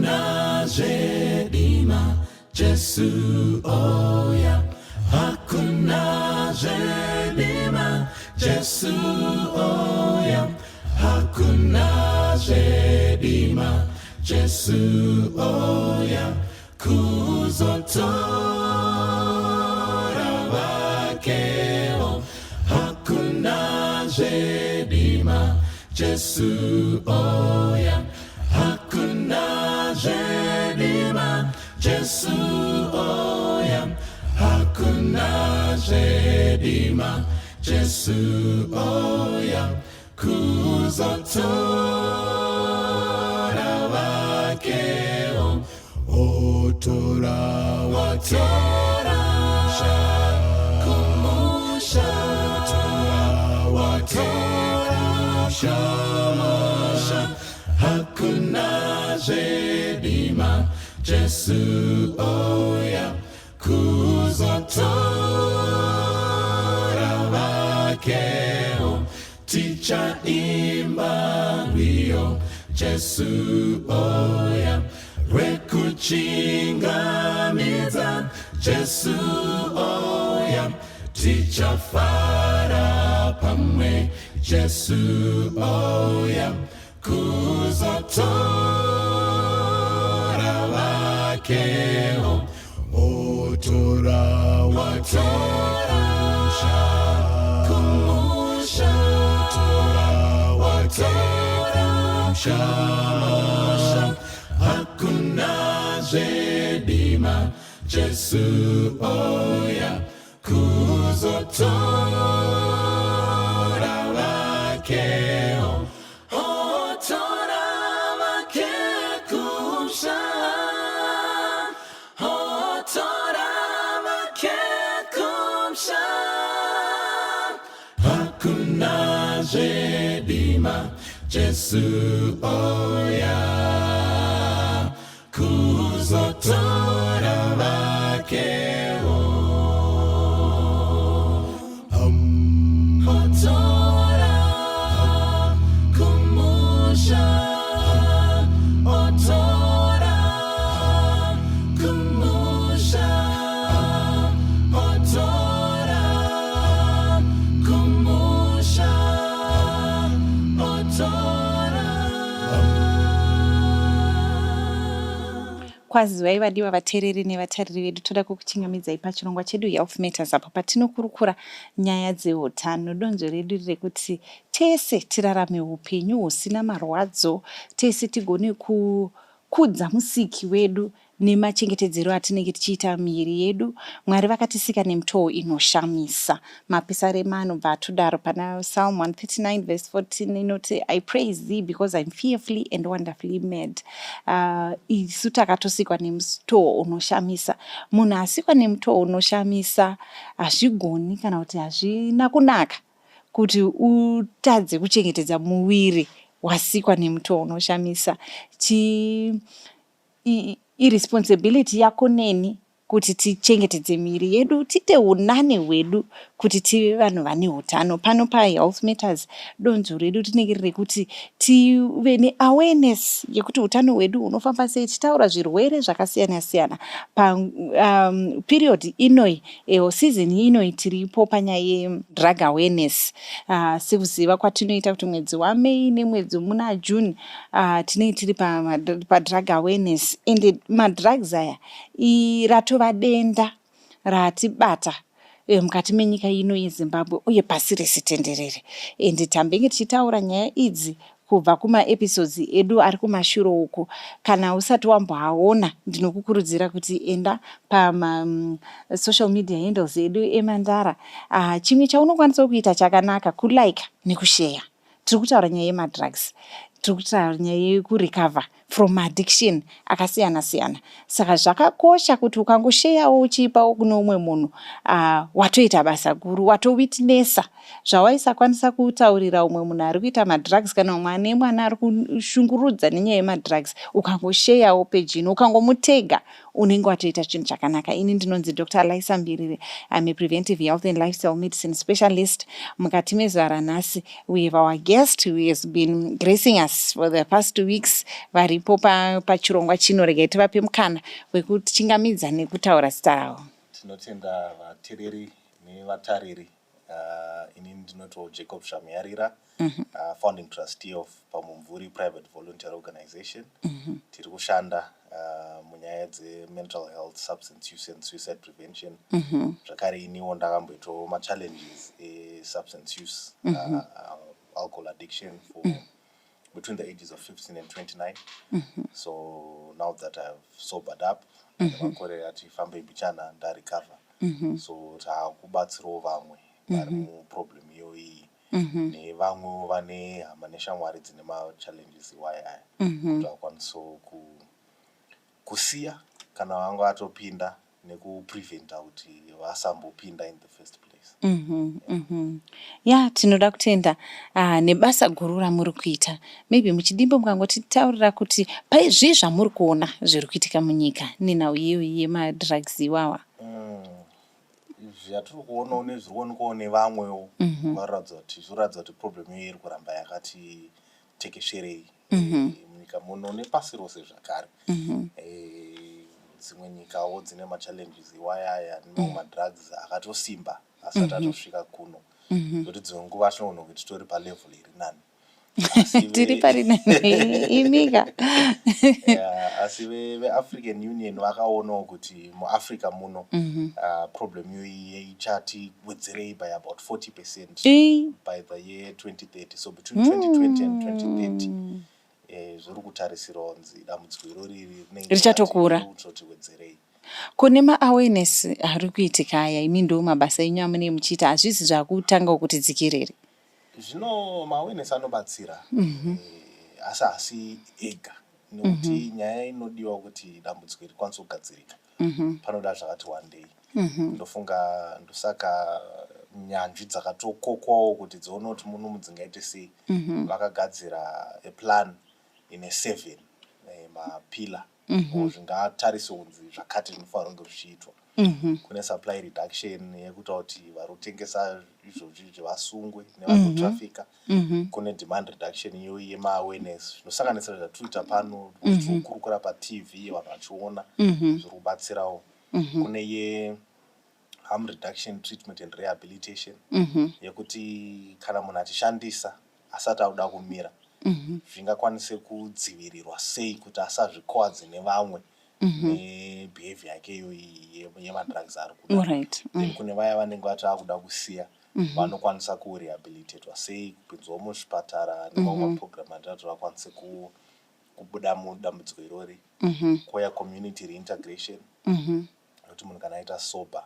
hakuna zedima Jesu oya hakuna zedima Jesu oya hakuna zedima Jesu oya kuzotora wakeo hakuna zedima Jesu oya hakuna zedima Jesu oya hakuna zedima Jesu oya kuzotora wakeo otora watora kumusha watekusha hakuna zedima Jesu oya kuzotora wakeo ticha imba rio Jesu oya rekuchingamiza Jesu oya ticha fara pamwe Jesu oya kuzotora wakeo otora watekusha kumusha otora watekusha hakuna zedima Jesu oya kuzotora wakeo otora wakekusha otora wakekusha hakuna zedima Jesu oya kuzotora wakeo otora kumusha otora kumusha otora kumusha otora. Kwazivai vadiwa vateereri nevatariri vedu, toda kukuchingamidzai pachirongwa chedu Health Matters apo patinokurukura nyaya dzeutano. Donzvo redu rekuti tese tirarame upenyu husina marwadzo, tese tigone kukudza musiki wedu nemachengetedzero atinenge tichiita miviri yedu. Mwari vakatisika nemutoo inoshamisa. Mapisarema anobva atodaro pana Psalm 139 verse 14 inoti I praise thee because I'm fearfully and wonderfully made. Isu takatosikwa nemutoo unoshamisa. Munhu asikwa nemutoo unoshamisa hazvigoni kana kuti hazvina kunaka kuti utadze kuchengetedza muviri wasikwa nemutoo unoshamisa. Irresponsibility yako neni kuti tichengetedze miviri yedu, tite unane hwedu kuti tive vanhu vane utano. Pano paHealth Matters donzvo redu tinenge riri kuti tive neawareness yekuti utano hwedu hunofamba sei, tichitaura zvirwere zvakasiyana siyana period inoi season inoi tiripo panyaya yedrug awareness. Sekuziva kwatinoita kuti mwedzi waMei nemwedzi muna June tinenge tiri padrug awareness, ende madrugs aya ratova denda ratibata mukati menyika ino yeZimbabwe uye pasi rese tenderere. Ende tambenge tichitaura nyaya idzi kubva kumaepisodes edu ari kumashure uku. Kana usati wamboaona, ndinokukurudzira kuti enda social media handles edu eMandara. Chimwe chaunokwanisa kuita chakanaka kulike nekushare. Tiri kutaura nyaya yemadrugs, tiri kutaura nyaya yekurecover from addiction akasiyana siyana. Saka zvakakosha kuti ukangosheyawo uchipawo kuno umwe munhu watoita basa guru, watowitnessa zvawaisakwanisa kutaurira umwe munhu ari kuita madrugs kana mwana ari kushungurudza nenyaya yemadrugs, ukangosheyawo peji ino, ukangomutega, unenge watoita chinhu chakanaka. Ini ndinonzi Dr. Mbiriri. I'm a preventive health and lifestyle medicine specialist. Mukati mezuva ranhasi we have our guest who has been gracing us yes, for the past 2 weeks varipo pachirongwa chino. Regai tivape mukana wekuti chingamidza nekutaura zita ravo. Tinotenda vateereri nevatariri. Ini ndinoto Jacob Shamuyarira, founding trustee of Mbiriri Private Voluntary Organization. Tiri kushanda munyaya mental health, substance use and suicide prevention. Zvakare iniwo ndakamboitawo machallenges substance use, alcohol addiction for between the ages of 15 and 29. So now that I've sobered up, makore atifambe bichana nda recover. So takubatsirawo vamwe vari muproblem iyoyi nevamwe vane hama neshamwari dzine machallenges iwaya kuti vakwanisawo kusiya kana vanga vatopinda nekupreventa kuti vasambopinda in the first place. Ya tinoda kutenda nebasa guru ramuri kuita. Maybe muchidimbo mukangotitaurira kuti paizvi zvamuri kuona zviri kuitika munyika nenhau yemadrugs iwawa. Zvatiri kuona nezvirikuonekwawo nevamwewo varatidza kuti problem iyo iri kuramba yakati tekesherei munyika muno nepasi rose zvakare. Dzimwe nyikawo dzine machallenges iwayaya nemadrugs akatosimba asati atosvika kuno. Kuti dzimwe nguva tinoona kuti titori palevel iri nani. Tiri pari nani inika. Asi veAfrican Union vakaonawo kuti muAfrica muno problem iyoyi ichati wedzerei by about 40% by the year 2030. So between 2020 and 2030 zviri kutarisirawo nzi dambudziko irori richatokura. Kune ma-awareness ari kuitika aya, imi ndo mabasa enyu amune muchiita, hazvisi zvakutanga kuti dzikirere? Zvino ma-awareness anobatsira, asi ega. Nokuti nyaya inodiwa kuti dambudziko rikwanise kugadzirika. Panoda zvakati wandei. Ndofunga ndosaka nyanzvi dzakatokokwawo kuti dzione kuti muno mudzingaite sei. Vakagadzira a plan ine 7 mapila zvingatariswa kunzi zvakati zvinofanira kunge zvichiitwa. Kune supply reduction yekuti kuti vari kutengesa izvozvi zvevasungwe nevakutrafika. Kune demand reduction iyo yema-awareness zvinosanganisira zvatinoita pano tichikurukura paTV vanhu vachiona zviri kubatsirawo. Kune harm reduction, treatment and rehabilitation yekuti kana munhu achishandisa asati auda kumira zvingakwanise kudzivirirwa sei kuti asazvikuwadze nevamwe nebehavior yake iyoyi yemadrugs ari kuda. Then kune vaya vanenge vati vakuda kusiya vanokwanisa kurehabilitatwa sei, kupinzwawo muzvipatara nemamwe maprogram andati vakwanise kubuda mudambudziko irori. Kwaya community reintegration kuti munhu kana aita sober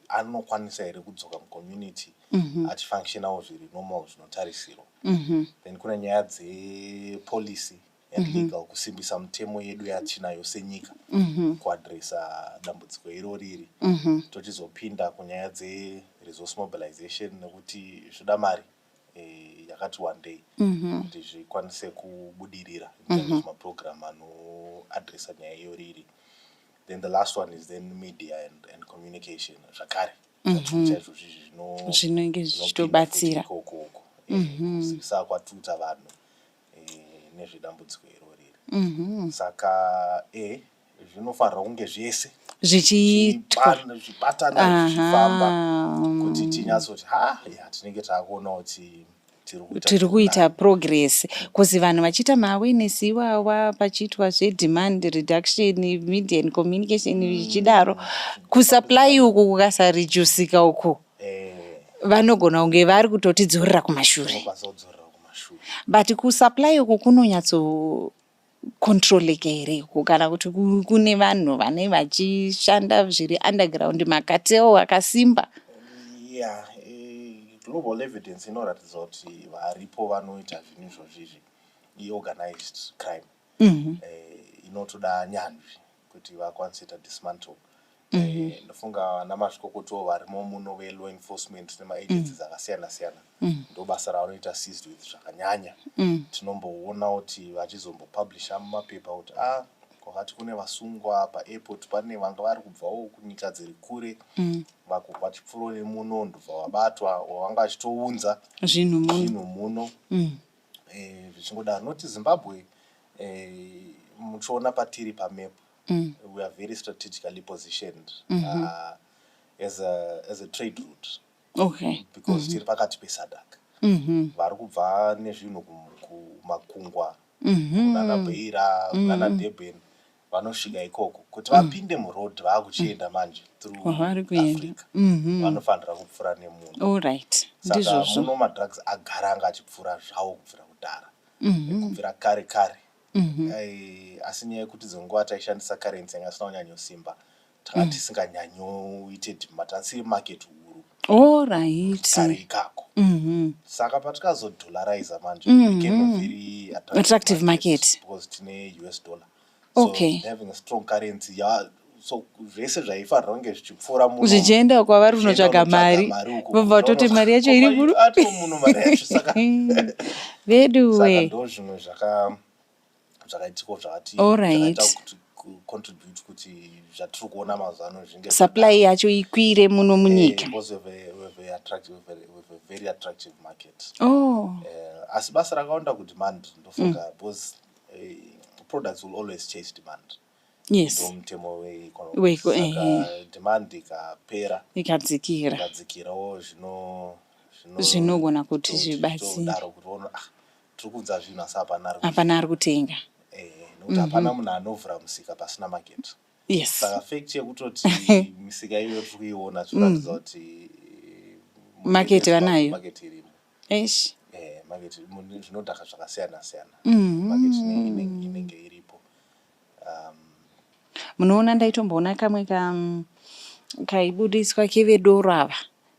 anokwanisa here kudzoka mucommunity achifunctionawo zviri normal zvinotarisirwa. Then kune nyaya dzepolicy and legal kusimbisa mutemo yedu yatinayo senyika kuadresa dambudziko irori. Tochizopinda kunyaya dzeresource mobilization nekuti zvoda mari yakati wandei kuti zvikwanise kubudirira maprogram anoadresa nyaya iyoriri. Then the last one is then media and communication zvakare chaizvo zvinenge zvichitobatsira kuzivisa kwatuta vanhu nezvedambudziko irori. Saka zvinofanira kunge zvese zvibatana zvichifamba kuti tinyatsoti tinenge takuona kuti tiri kuita progress. Kuzi vanhu vachiita ma-awareness iwawa pachiitwa zvedemand reduction, media and communication vichidaro, kusupply uku kukasarejusika uku vanogona kunge vari kutotidzorera kumashure. But kusupply uku kunonyatso controleka here kana kuti kune vanhu vane vachishanda zviri underground, makateo akasimba. Global evidence inoratidza kuti varipo vanoita zvinhu izvozvizvi organized crime inotoda nyanzvi kuti vakwanise kuita dismantle. Ndofunga ana mazvikokotoo varimo muno ve-law enforcement nema-agencies akasiyana siyana ndobasa ravanoita seized with zvakanyanya. Tinomboona kuti vachizombopublisha mumapepa kuti kwakati kune vasungwa paairport, pane vanga vari kubvawo kunyika dziri kure vachipfuura nemuno ndobva vabatwa, wavanga vachitounza zvinhu muno. zvichingodaro noti Zimbabwe muchiona patiri pamap we are very strategically positioned as a trade route. Okay. Because tiri pakati peSADC. Vari kubva nezvinhu kumakungwa kunana Beira kunana Durban vanosvika ikoko kuti vapinde muroad vakuchienda manje through Africa vanofanira kupfura nemunhu. Alright. Saka muno madrugs agara anga achipfura zvawo kubvira kudhara kubvira kare kare. Asi nyaya yekuti dzenguva taishandisa currency yanga isina kunyanyosimba tanga tisinganyanyoite matasi market huru. Alright. Kare ikako. Saka patikazodolarize manje became a very attractive market because tine US dollar. Okay. So having a strong currency so zvese zvaifanira kunge zvichipfuura muno zvichienda kwavari kunotsvaga mari vobva vatoti mari yacho iri kuri muno mari yacho saka veduwe ndo zvimwe zvakaitiko zvakati kuti contribute kuti zvatiri kuona mazuva ano zvinge supply yacho ikwire muno munyika because of a very attractive market. Asi basa rakaonda kudemand ndofunga because products will always chase demand. Yes. Mutemo weeconomy. Demand ikapera ikadzikirawo zvinogona kuti zvibatsire kuona tiri kunza zvinhu asi hapana ari kutenga nokuti hapana munhu anovhura musika pasina market. Yes. Saka fact yekutoti misika iyoyo tiri kuiona tinoratidza kuti market vanayo market irimo. Market zvinodhaka zvakasiyana siyana. Market inenge iripo. Munoona ndaitomboona kamwe kaibudiswa kevedoro ava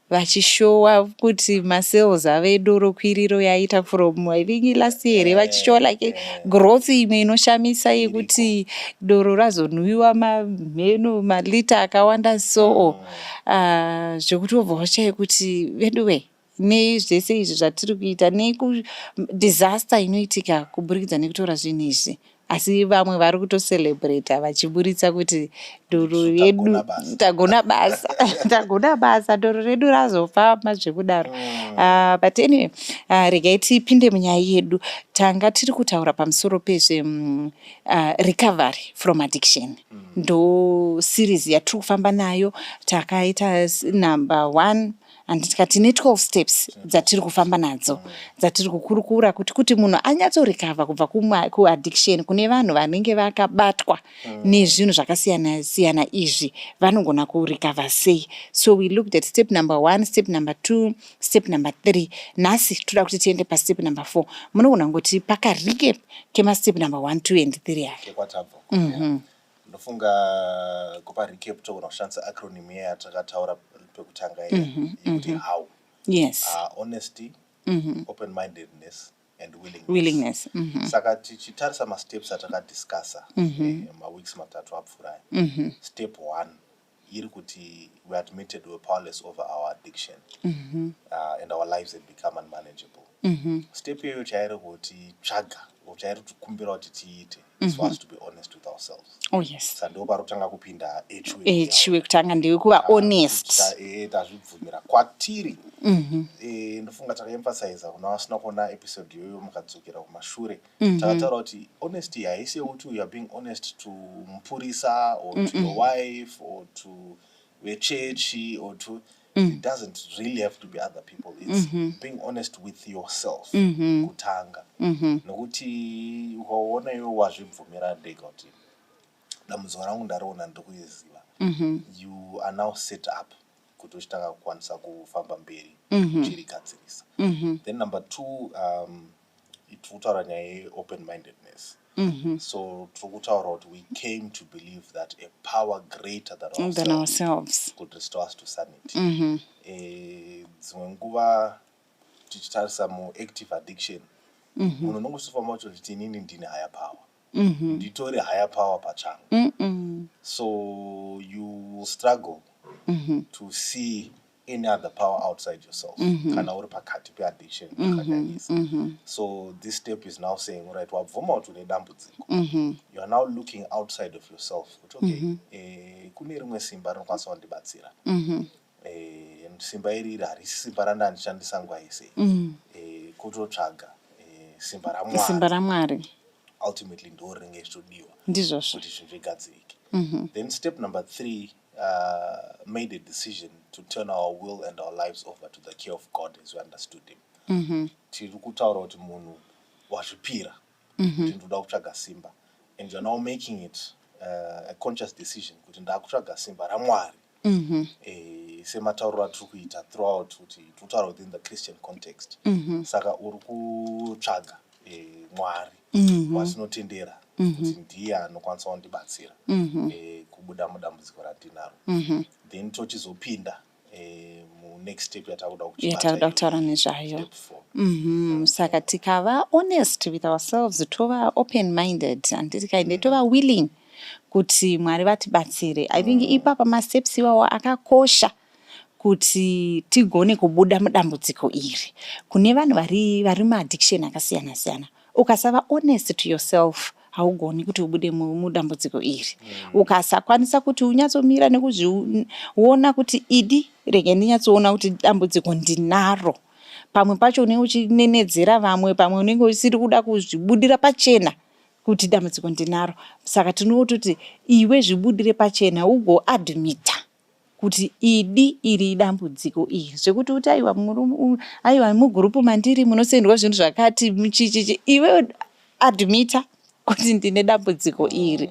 vachishowa kuti masales avedoro kwiriro yaita from I think last year vachishowa like growth imwe inoshamisa yekuti doro razonwiwa mamheno malita akawanda so zvekuti wobva washaya kuti veduwe nezvese izvi zvatiri kuita nedisaster inoitika kuburikidza nekutora zvinhu izvi asi vamwe vari kutocelebrata vachiburitsa kuti doro redu tagona basa doro redu razofamba zvekudaro. But anyway regai tipinde munyaya yedu tanga tiri kutaura pamusoro pezve recovery from addiction ndo series yatiri kufamba nayo takaita number 1 and tikati ne 12 steps dzatiri kufamba nadzo dzatiri kukurukura kuti munhu anyatsorecover kubva kuaddiction kune vanhu vanenge vakabatwa nezvinhu zvakasiyana siyana izvi vanogona kurecover sei. So we looked at step number 1, step number 2, step number 3. Nhasi toda kuti tiende pastep number 4. Munogona ngoti paka recap kemastep number 1, 2 and 3 aya. Ndofunga kupa recap togona kushandisa acronym yatakataura pekutanga yekuti how. Yes. Honesty, open-mindedness and willingness. Saka tichitarisa masteps atakadiscussa maweeks matatu apfurai. Step 1 iri kuti we admitted we were powerless over our addiction and our lives had become unmanageable. Step iyoyo chairi kuti tsvaga chairi kukumbira kuti tiite is for us to be honest with ourselves. Oh yes. Sando parotanga kupinda HW kutanga ndiwe kuva honest. Tazvibvumira kwatiri. Ndofunga takaemphasize kuna vasina kuona episode iyoyo mukadzokera kumashure. Takataura kuti honesty haisi yekuti you are being honest to mupurisa or to your wife or to the church or to it doesn't really have to be other people. It's being honest with yourself. Kutanga. Nokuti ukaona iwe wazvibvumira ndega kuti dambudziko rangu ndariona ndikuiziva. You are now set up kuti uchitanga kukwanisa kufamba mberi uchirigadzirisa. Then number 2 itikutaura nyaya ye-open-mindedness. So tikutaura kuti we came to believe that a power greater than ourselves could restore us to sanity. Dzimwe nguva tichitarisa mu-active addiction munhu unongosifamba kuti inini ndine higher power. Nditore higher power pachangu. So you struggle to see any other power outside yourself. Kana uri pakati pe-addiction pakanyanyisa. So this step is now saying, right, wabvuma kuti une dambudziko. You are now looking outside of yourself. Okay, kune rimwe simba rinokwanisa kundibatsira. Simba iri harisi simba randandishandisa nguva yese. Kutotsvaga simba ramwari ultimately ndo rinenge richitodiwa ndizvozvo kuti zvinhu zvigadzirike. Then step number 3 made a decision to turn our will and our lives over to the care of God as we understood him. Tiri kutaura kuti munhu wazvipira kuti ndoda kutsvaga simba, and you're now making it a conscious decision kuti ndakutsvaga simba ramwari. Sematauriro atiri kuita throughout kuti tutaura within the Christian context. Saka uri kutsvaga mwari wasinotendera kuti ndiye anokwanisa kundibatsira kubuda mudambudziko ratinaro. Then tochizopinda next step yatakuda kutaura nezvayo. Saka tikava honest with ourselves, tova open minded and tikaende tova willing kuti mwari vatibatsire. I think ipapa masteps iwawo akakosha kuti tigone kubuda mudambudziko iri. Kune vanhu vari maaddiction akasiyana siyana, ukasava honest to yourself haugoni kuti ubude mudambudziko iri. Ukasakwanisa kuti unyatsomira nekuzviona kuti idi rege ndinyatsoona kuti dambudziko ndinaro, pamwe pacho unenge uchinenedzera vamwe, pamwe unenge usiri kuda kuzvibudira pachena kuti dambudziko ndinaro. Saka tinoti iwe zvibudire pachena ugoadmita kuti idi iri dambudziko iri, zvekuti uti aiwa mugurupu mandiri munosendwa zvinhu zvakati michichichi, iwe admita kuti ndine dambudziko iri.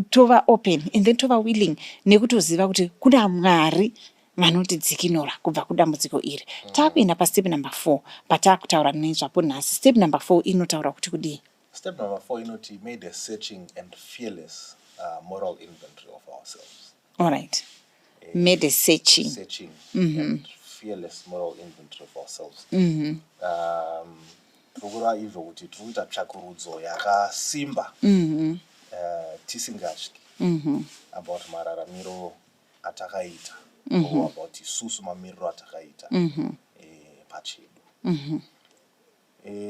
Tova open and then tova willing nekutoziva kuti kuna mwari vanotidzikinura kubva kudambudziko iri. Takuenda pastep number 4 patakutaura nezvapo nhasi. Step number 4 inotaura kuti kudii? Step number 4 inoti made a searching and fearless moral inventory of ourselves. All right. Made a searching and fearless moral inventory of ourselves. Turikura izvo kuti turikuita tsvakurudzo yakasimba tisingatyi about mararamiro atakaita or about isusu mamiriro atakaita pachedu.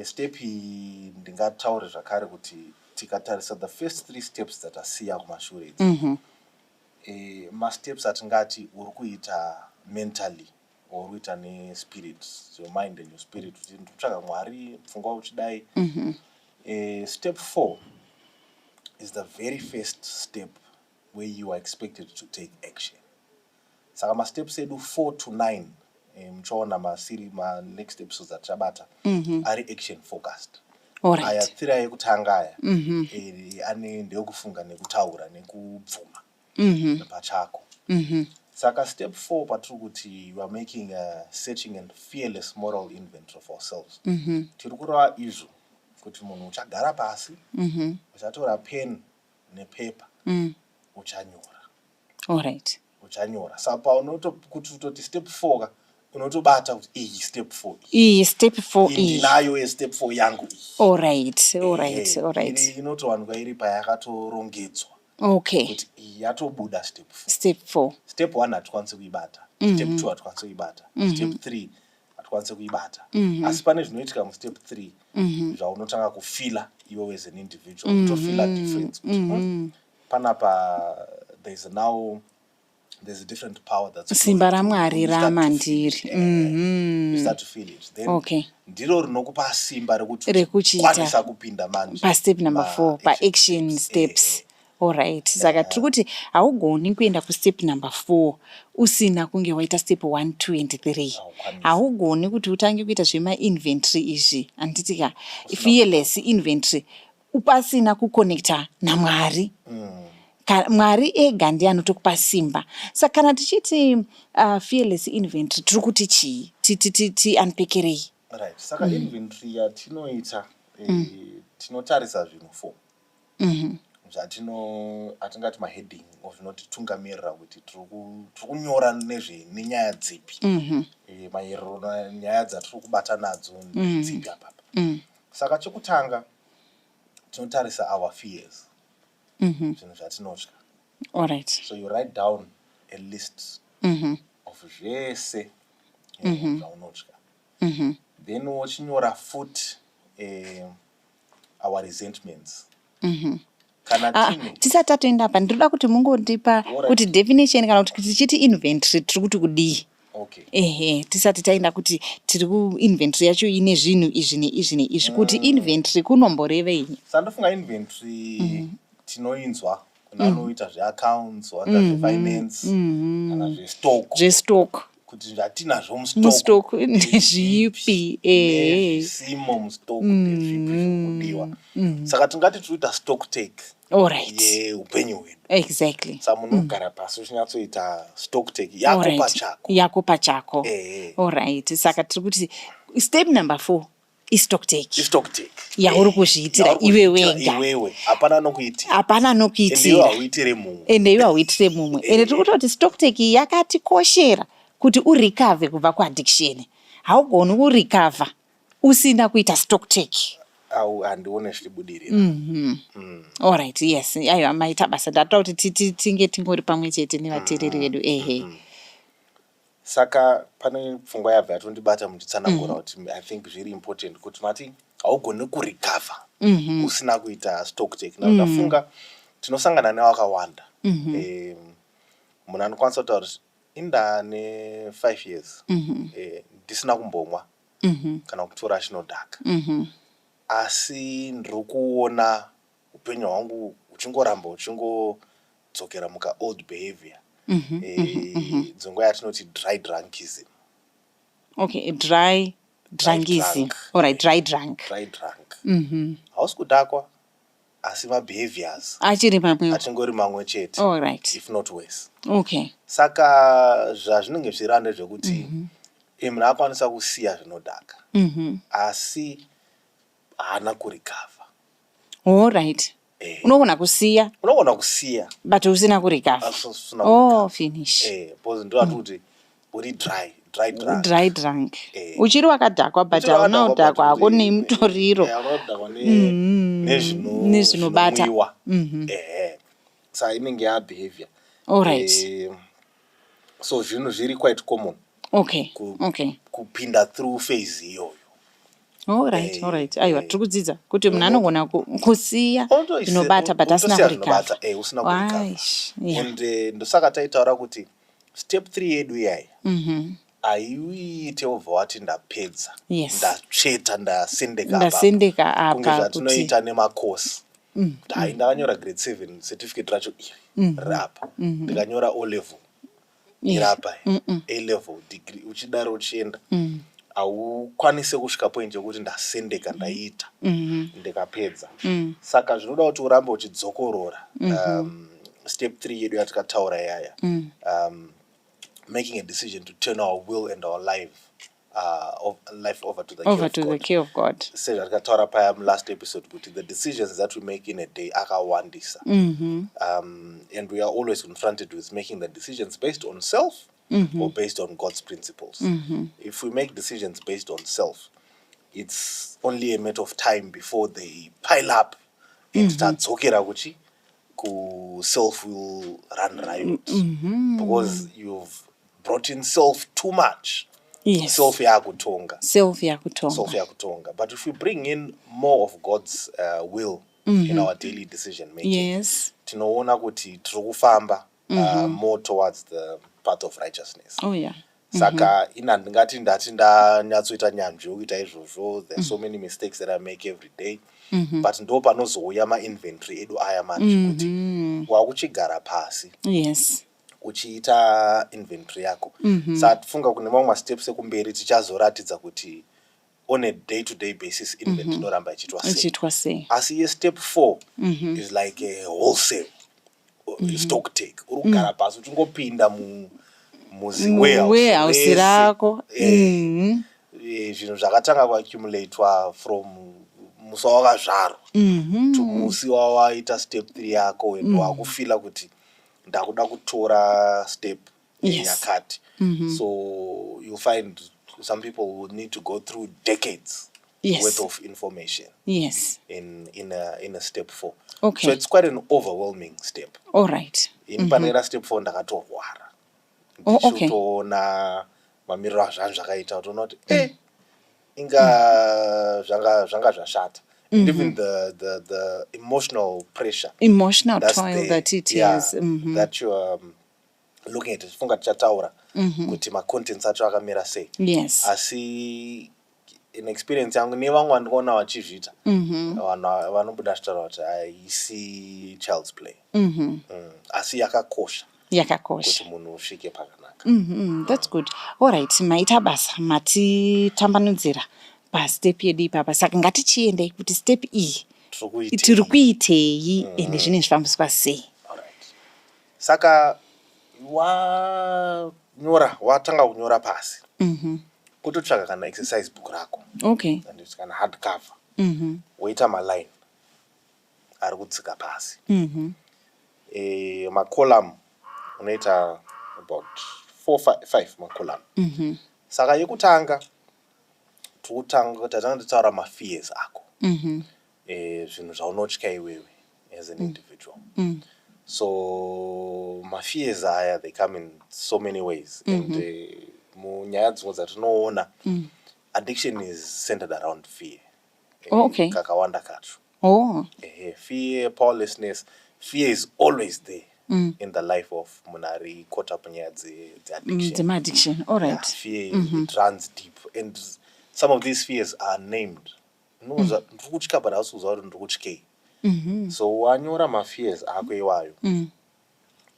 Step iyi ndingataure zvakare kuti tikatarisa the first 3 steps dzatasiya kumashure idzi, masteps atingati uri kuita mentally or kuita nespirit, your mind and your spirit, kuti ndotsvaga mwari pfungwa uchidai. Step 4 is the very first step where you are expected to take action. Saka masteps edu 4 to 9 mchaona next episodes atichabata ari action focused. Aya 3 ekutanga aya ane ndeyokufunga nekutaura nekubvuma pachako. Saka step 4 patiri kuti you are making a searching and fearless moral inventory of ourselves. Tiri kureva izvo kuti munhu uchagara pasi, uchatora pen nepepa, uchanyora. All right. Uchanyora. Saka kuti utoti step 4 unotobata kuti iyi step 4 iyi step 4 iyi ndinayo step 4 yangu iyi. All right. Inotowanikwa iri payakatorongedzwa. Okay. Kuti iyi yatobuda step 4. Step 1 hatikwanisi kuibata. Step 2 hatikwanisi kuibata. Step 3 hatikwanisi kuibata. Asi pane zvinoitika mustep 3 zvaunotanga kufila iwe as an individual, kutofila difference. Panapa there's a different power that's simba ramwari ramandiri. You start to feel it. Then ndiro rinokupa simba rekuti kwanisa kupinda manje pa step number 4 pa action steps. All right. Saka tiri kuti haugoni kuenda kustep number 4 usina kunge waita step 1, 2 and 3. Haugoni kuti utange kuita zvema-inventory izvi, anditika fearless inventory, upasina kuconnecta namwari. Mwari ega ndiye anotokupa simba. Saka kana tichiti fearless inventory tiri kuti chii? Unpackerei. Right. Saka inventory yatinoita tinotarisa zvinhu 4. Atingati maheading zvinotitungamiririra kuti tiri kunyora nenyaya dzipi, maererano nyaya dzatiri kubata nadzo dzipi apapa. Saka chekutanga tinotarisa our fears, zvinhu zvatinotya. All right. So you write down a list of zvese zvaunotya. Then uchinyora futi our resentments. Tisati tatoenda apa, ndinoda kuti mungondipa kuti definition kana kuti tichiti inventory tiri kuti kudii. Okay. Tisati taenda kuti tiri kuinventory yacho ine zvinhu izvi neizvi neizvi kuti inventory kunomborevei. Sandofunga inventory tinoinzwa kuna anoita zveaccounts, wanda zvefinance, kana zvestock. Kuti zvatinazvo mustock ndezvipi nezvisimo mustock ndezvipi zvirikudiwa. Saka tingati tinoita stock take yeupenyu hwedu. Exactly. Saka munhu ugara pasi uchinyatsoita stock take yako pachako. Alright. Saka tiri kuti step number 4 stock take. Yauri kuzviitira iwe wega. Hapana nokuitira. Ende iwe hauitire mumwe. Ende tiri kutoti stock take yakatikoshera kuti urecover kubva kuaddiction. Haugoni kurecover usina kuita stock take. Handione zvichibudirira. Alright, yes. Aiwa maita basa ndatoda kuti tinge tingori pamwe chete nevateereri vedu. Saka pane pfungwa yabva yatondibata muchitsanangura kuti I think very important kuti mati haugoni kurecover usina kuita stock take. Ndafunga tinosangana nevakawanda. Munhu anokwanisa kutaura kuti indane 5 years ndisina kumbomwa kana kutora chinodhaka. Asi ndiri kuona upenyu hwangu uchingoramba uchingodzokera muka old behavior. Dzongo yatinoti dry drunkism. Okay, dry drunkism. Alright, dry drunk. Hausi kudhakwa asi mabehaviors achingori mamwe chete. Alright. If not worse. Okay. Saka zvazvinenge zvirande zvekuti munhu akwanisa kusiya zvinodhaka asi haana kurecover. Alright. Unogona kusiya but usina kurecover. Finish. Because ndo atuti uri dry drunk. Uchiri wakadhakwa but hauna kudhakwa hako nemutoriro nezvinobata. Saka inenge yabehavior. Alright. So zvinhu zviri quite common. Okay. Kupinda through phase iyoyo. Alright. Aiwa tiri kudzidza kuti munhu anogona kusiya zvinobata but asina kurecover. Usina kurecover. And ndosaka taitaura kuti step 3 yedu iyayi haiuite obva wati ndapedza, ndatsveta, ndasendeka apa kunge zvatinoita nemacourse. Hai ndakanyora grade 7 certificate racho iri rapa, ndikanyora O level irapa, A level degree, uchidaro uchienda haukwanise kusvika point yekuti ndasendeka, ndaita, ndikapedza. Saka zvinoda kuti urambe uchidzokorora. Step 3 yedu yatakataura yaya, making a decision to turn our will and our life over to the care of God. Said atakataura paya last episode kuti the decisions that we make in a day akawandisa. And we are always confronted with making the decisions based on self or based on God's principles. If we make decisions based on self, it's only a matter of time before they pile up and tadzokera kuchi ku self will run riot, because you've brought in self too much. Self yakutonga. But if we bring in more of God's will in our daily decision making, tinoona kuti tiri kufamba more towards the path of righteousness. Saka ndingati ndati ndanyatsoita nyanzvi yokuita izvozvo. There's so many mistakes that I make every day. But ndo panozouya ma-inventory edu aya manje kuti wakuchigara pasi uchiita inventory yako. Saka tifunga kune mamwe ma-steps ekumberi tichazoratidza kuti on a day-to-day basis inventory inoramba ichiitwa sei. Asi ye-step 4 is like a wholesale stock take. Uri kugara pasi uchingopinda muziwarehouse rako. Zvinhu zvakatanga kuaccumulatewa from musi wakazvarwa to musi wawaita step 3 yako and wakufila kuti ndakuda kutora step yakati. So you'll find some people will need to go through decades worth of information in a step 4. So it's quite an overwhelming step. In panera step 4 ndakatorwara ndichitoona mamiriro azvanhu zvakaita utoona kuti inga zvanga zvashata. And even the emotional pressure, toil that it is that you're looking at it funga tichataura kuti macontents acho akamira sei. Yes. Asi in experience yangu nevamwe vandinoona vachizviita vanhu vanobuda achitaura kuti haisi child's play. Asi yakakosha kuti munhu usvike pakanaka. That's good. All right, maita basa matitambanudzira pastep yedu ipapa, saka ngatichiendei kuti step iyi tiri kuitei ende zvine zvifambiswa sei. Saka watanga kunyora pasi kutotsvaga kana exercise book rako, okay, and kana hard cover, woita maline ari kudzika pasi, macolumn unoita about 4-5 macolumn. Saka yekutanga tatanga tataura mafears ako, zvinhu zvaunotya iwewe as an individual. So mafears aya, they come in so many ways, and munyaya dzimwe dzatinoona addiction is centered around fear. Okay. Kakawanda kacho. Fear, powerlessness, fear is always there in the life of munari caught up in the addiction. Addiction. All right. Yeah, fear it runs deep, and some of these fears are named. Ndikutyika but hausiuziva kuti ndikutyei. So wanyora mafears ako iwayo,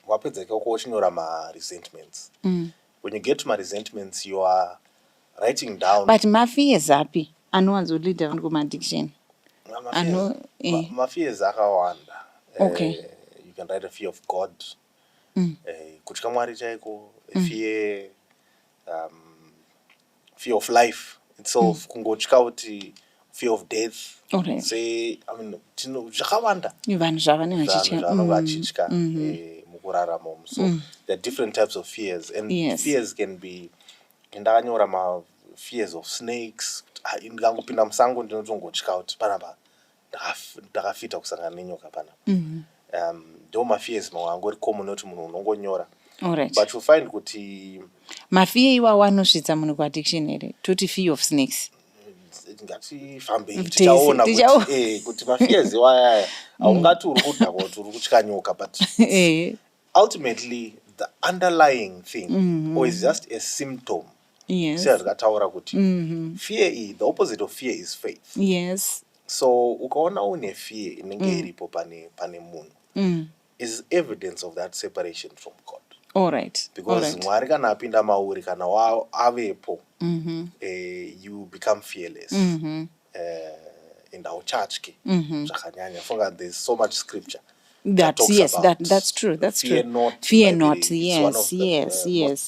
wapedza ikoko uchinyora ma-resentments. When you get to ma-resentments, you are writing down. But mafears api anowanzolida vanhu kuma-addiction? Mafears akawanda. Okay. You can write a fear of God, kutya Mwari chaiko, fear of life itself, kungotya kuti fear of death. Okay. Say, I mean, zvakawanda vanhu zvavanenge vachitya mukurarama. So there are different types of fears, and fears can be, ndakanyora fears of snakes. Ndikangopinda musango ndinotongotya kuti panapa ndakafita kusangana nenyoka panapa. Ndo mafears mamwe angori common kuti munhu unongonyora. But you find kuti mafear iwawo anosvitsa munhu kuaddiction here, toti fear of snakes. Ngatifambe tichaona kuti mafears iwaya haungati uri kudhaka kuti uri kutya nyoka, but ultimately the underlying thing or is just a symptom. Sezvikataura kuti fear the opposite of fear is faith. Yes. So ukaona une fear inenge iripo pane munhu is evidence of that separation from God. All right. Because Mwari kana apinda mauri kana avepo, you become fearless. In our church zvakanyanya funga there's so much scripture that yes, that's true. That's fear true. Not, fear not. Yes.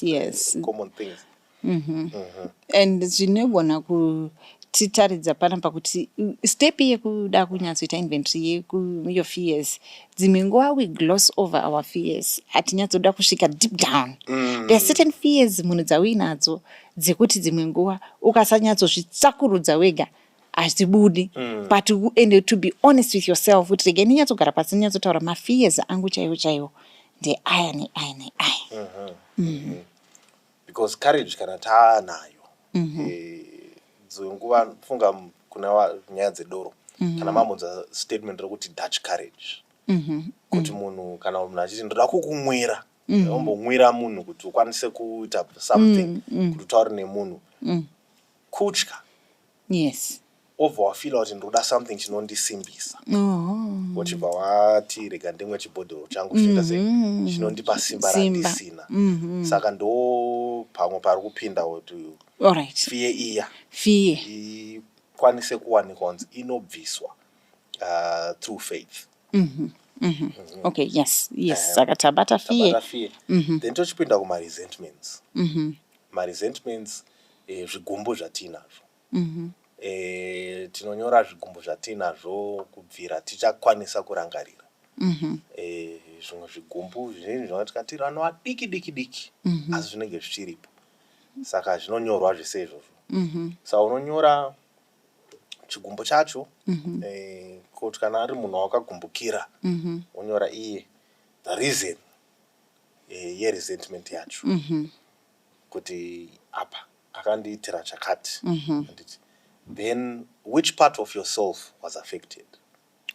Yes. Common things. And zvinogona kutitaridza panapa kuti step yekuda kunyatsoita inventory your fears, dzimwe nguva we gloss over our fears, hatinyatsoda kusvika deep down. There are certain fears munhu dzauinadzo dzekuti dzimwe nguva ukasanyatsozvitsakurudza wega hazvibudi. But and to be honest with yourself, kuti rege ndinyatsogara pasi ndinyatsotaura mafears angu chaiwo ndeaya neaya. Because courage kana taanayo, dzimwe nguva funga kuna nyaya dzedoro, kana mamudza statement rekuti Dutch courage, kuti munhu kana munhu achiti ndoda kukumwira, ombomwira munhu kuti ukwanise kuita something, kuti utaure nemunhu, kutya. Yes. Obva wafila kuti ndoda something chinondisimbisa, wachibva wati rega ndimwe chibhodhoro changu kusvika sei chinondipa simba randisina. Saka ndo pamwe pari kupinda kuti fear iya ikwanise kuwanikwa kunzi inobviswa through faith. Okay, yes. Saka tabata fear. Then tochipinda kuma-resentments. Ma-resentments zvigumbu zvatinazvo. Tinonyora zvigumbu zvatinazvo kubvira tichakwanisa kurangarira. Zvimwe zvigumbu zvinenge zvakati vanhu vadiki asi zvinenge zvichiripo, saka zvinonyorwa zvese izvozvo. Saka unonyora chigumbu chacho, kuti kana ari munhu wakagumbukira unyora iye the reason yeresentment yacho, kuti apa akandiitira chakati, then which part of yourself was affected.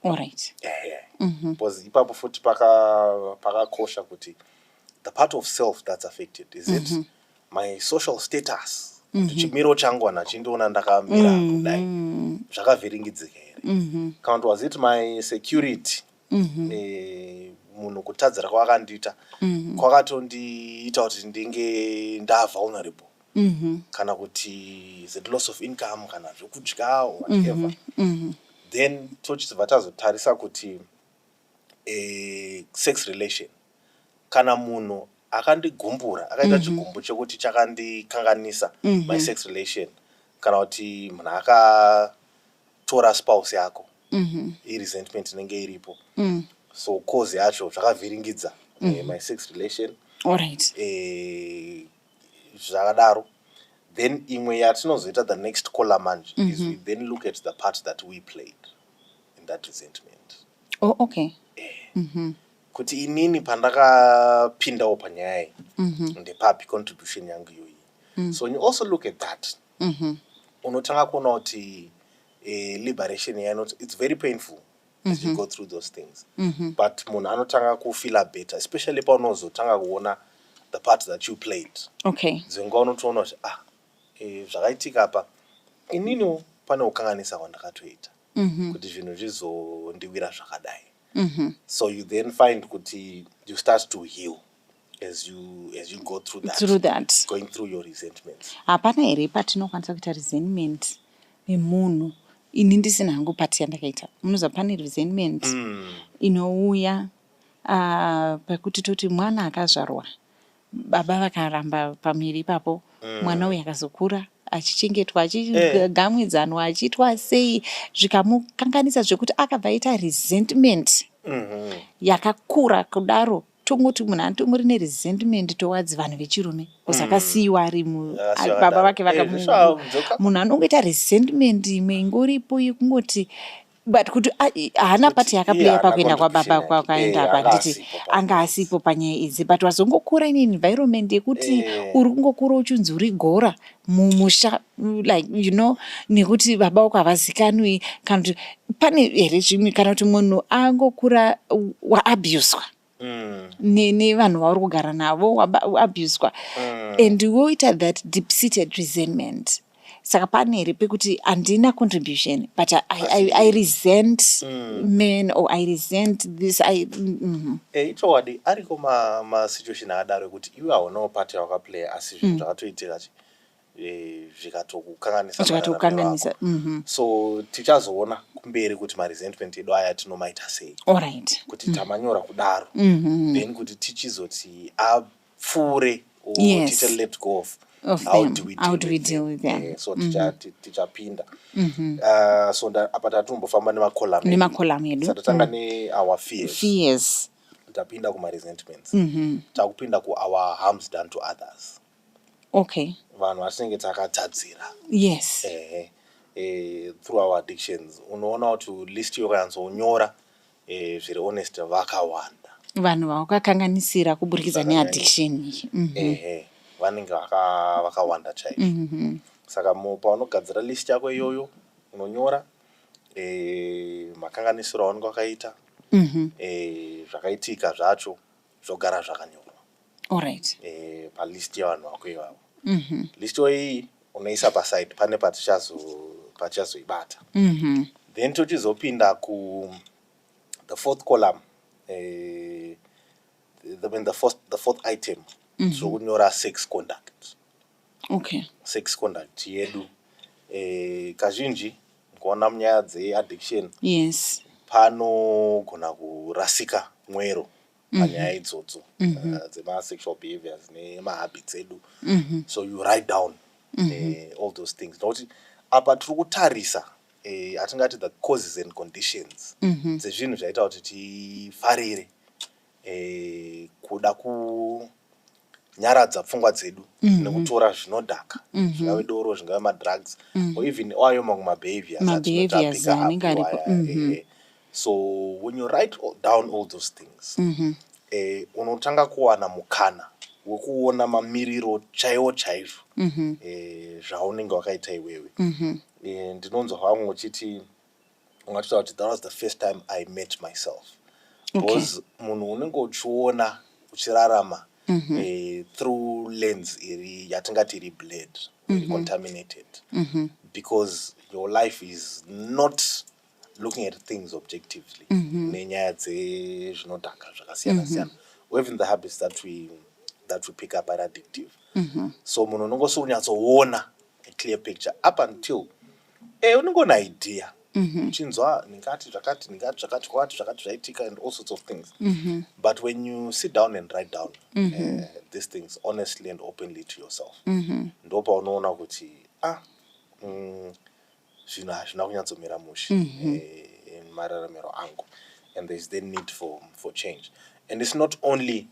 All right. Because ipapo futi pakakosha kuti the part of self that's affected. Is it my social status? Chimiro changu anachindoona ndakamira kudai zvakavhiringidzika here. Kana kuti was it my security? Munhu kutadzira kwakandita kwakatondiita kuti ndinge vulnerable. Kana kuti is it loss of income kana zvekudya or whatever. Then tochibva tazotarisa kuti sex relation, kana munhu akandigumbura akaita chigumbu chekuti chakandikanganisa my sex relation, kana kuti munhu akatora spouse yako, resentment inenge iripo, so cause yacho zvakavhiringidza my sex relation. Alright. Zvakadaro. Then imwe yatinozoita the next column is we then look at the part that we played in that resentment. Oh, okay. Kuti inini pandakapindawo panyaya iyi ndepapi contribution yangu iyoyi. So when you also look at that, unotanga kuona kuti liberation yanoti it's very painful as you go through those things. But munhu anotanga kufeel better, especially paunozotanga kuona the part that you played. Okay. Zenga unotoona kuti zvakaitika apa inini pane kukanganisa kwandakatoita kuti zvinhu zvizondiwira zvakadai. So you then find kuti you start to heal as you go through that. Going through your resentments. Hapana here patinokwanisa kuita resentment nemunhu ini ndisina hangu pati yandakaita. Munozwa pane resentment inouya pekuti toti mwana akazvarwa, baba vakaramba pamiri ipapo, mwana uyu akazokura achichengetwa, achigamwidzanwa, achiitwa sei, zvikamukanganisa zvekuti akabva aita resentment yakakura kudaro. Tongoti munhu anotongori neresentment towards vanhu vechirume usakasiyiwa ari baba vake munhu anongoita resentment imwe ingoripo yekungoti but kuti haana pati yakaplaya pakuenda kwababa kwakaenda panditi anga asipo panyaya idzi, but wazongokura in environment yekuti uri kungokura uchinzi uri gora mumusha, like you know, nekuti baba vako havazikanwi, kana kuti pane here zvimwe, kana kuti munhu angokura waabuswa nevanhu vauri kugara navo, waabuswa and woita that deep seated resentment. Saka pane here pekuti handina contribution, but I resent men, or I resent this. Ichowadi ariko ma-situation akadaro ekuti iwe haunawo pati wakaplaya asi zvinhu zvakatoitika zvikatokukanganisa. So tichazoona kumberi kuti ma-resentment edu aya tinomaita sei. Alright. Kuti tamanyora kudaro. Then kuti tichizoti apfuure or ticha let go of. How do we deal with them? So tichapinda. So apa tatombofamba nemacolumn edu. Tatanga ne-our fears. Tapinda kuma-resentments. Takupinda ku-our harms done to others. Okay. Vanhu vatinenge takatadzira. Yes. Through our addictions. Unoona kuti list yokanzonyora zviri honest vakawanda. Vanhu vakakanganisira kuburikidza neaddiction. Vanenge vakawanda chaizvo. Saka paunogadzira list yako iyoyo unonyora makanganisiro aunenge wakaita, zvakaitika zvacho zvogara zvakanyorwa. Alright. Palist yavanhu vako ivavo. List iyi unoisa paside, pane patichazoibata. Then tochizopinda ku the fourth column, the fourth item. So kunyora sex conduct. Okay. Sex conduct yedu kazhinji kuona munyaya dzeaddiction. Yes. Panogona kurasika mwero panyaya idzodzo dzema-sexual behaviors nemahabits edu. So you write down all those things. Nokuti apa tiri kutarisa atingati the causes and conditions dzezvinhu zvaita kuti tifarire kuda kunyaradza pfungwa dzedu nekutora zvinodhaka, zvingave doro, zvingave madrugs, or even ayo mamwe mabehaviors anenge aripo. So when you write down all those things, unotanga kuwana mukana wekuona mamiriro chaiwo chaizvo zvaunenge wakaita iwewe. Ndinonzwa vamwe uchiti ungatotaura kuti that was the first time I met myself. Because munhu unenge uchiona uchirarama through lens yatingati iri bled, iri contaminated, because your life is not looking at things objectively. Nenyaya dzezvinodhaka zvakasiyana siyana, or even the habits that we pick up are addictive. So munhu unongosiri kunyatsoona a clear picture up until unongona idea uchinzwa ndingati zvakati zvaitika and all sorts of things. But when you sit down and write down these things honestly and openly to yourself, ndopa unoona kuti zvinhu hazvina kunyatsomira mushe mararamiro angu, and there's the need for change. And it's not only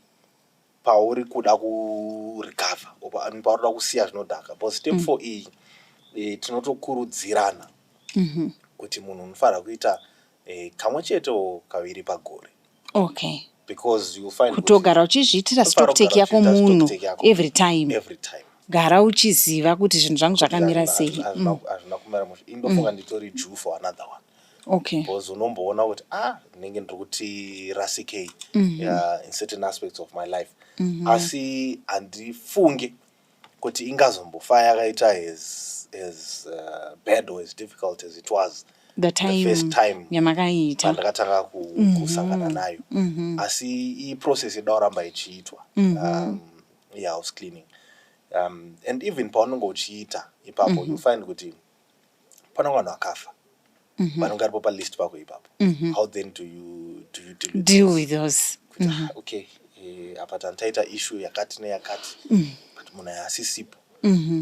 pauri kuda kurecover pauri kuda kusiya zvinodhaka, but step 4 iyi tinotokurudzirana kuti munhu unofanira kuita kamwe chetewo kaviri pagore. Okay. Because you find kutogara uchizviitira stock take yako munhu every time gara uchiziva kuti zvinhu zvangu zvakamira sei. Hazvina kumira mushe. Indofunga nditori due for another one. Okay. Because unomboona kuti ndinenge ndiri kuti rasikei in certain aspects of my life. Asi handifunge kuti ingazombofa yakaita as bad or as difficult as it was the first time yamakaita pandakatanga kusangana nayo. Asi iyi process ida kuramba ichiitwa house cleaning, and even paunenge uchiita ipapo you find kuti pana vanhu vakafa vanenge varipo palist pako ipapo. How then do you deal with those? Okay, apa tantaita issue yakati neyakati, but munhu asisipo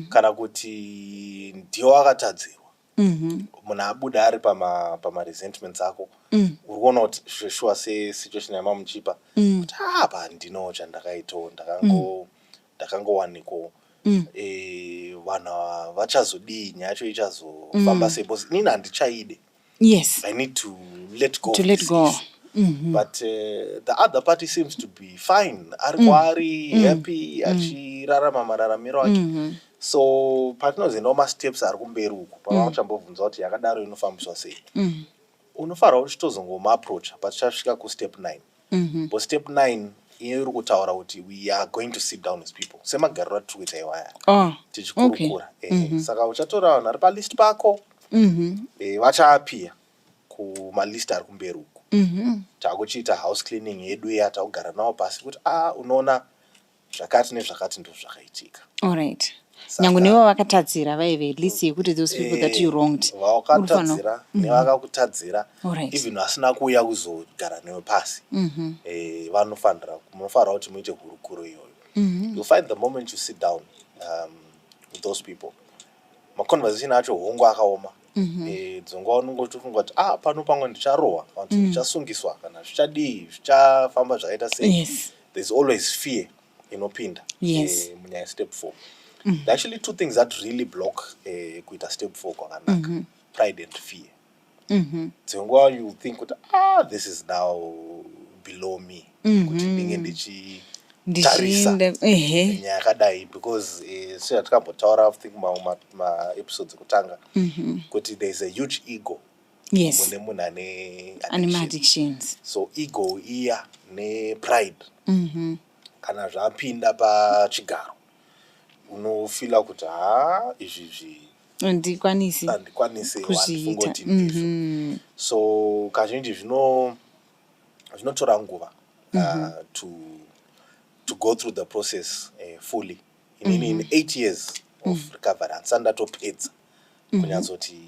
kana kuti ndiwo akatadzirwa, munhu abuda ari pama-resentments ako, uri kuona kuti sure se-situation yamamuchipa kuti apa ndino chandakaitawo ndakangowaniko vanhu vachazodii, nyacho ichazofamba sei, because inini handichaide. Yes, I need to let go. But the other party seems to be fine, ari happy, achirarama mararamiro ake. So patinozoenda ma-steps ari kumberi uku, pavanochambobvunza kuti yakadaro inofambiswa sei, unofanira kuti chitozongomaapproacha patichasvika kustep 9. But step 9 iri kutaura kuti we are going to sit down with people semagariro atiri kuita iwaya tichikurukura. Saka uchatora vanhu ari palist pako, vachaapiya kumalist ari kumberi uku, takuchiita house cleaning yedu iya, takugara navo pasi kuti unoona zvakati nezvakati ndo zvakaitika. Alright. Nyangu nevo vakatadzira vaive at least yekuti those people that you wronged vakatadzira nevakakutadzira, even vasina kuuya kuzogara newe pasi, munofanira kuti muite hurukuro iyoyo. You'll find the moment you sit down with those people, maconversation acho hongo akaoma. Dzonga unongotofunga kuti pano pamwe ndicharohwa kana kuti ndichasungiswa kana zvichadii zvichafamba zvakaita sei. There's always fear inopinda munyaya step 4. There are actually 2 things that really block kuita step 4 kwakanaka: pride and fear. Dzonga you think kuti this is now below me, kuti ndinge ndichitarisa nyaya yakadai, because sezvatikambotaura I think ma-episodes ekutanga kuti there's a huge ego mune munhu ane addictions. So ego iya nepride kana zvapinda pachigaro unofila kuti izvi handikwanisi kuzviita. So kazhinji zvinotora nguva to go through the process fully. In 8 years of recovery handisati ndatopedza kunyatsoti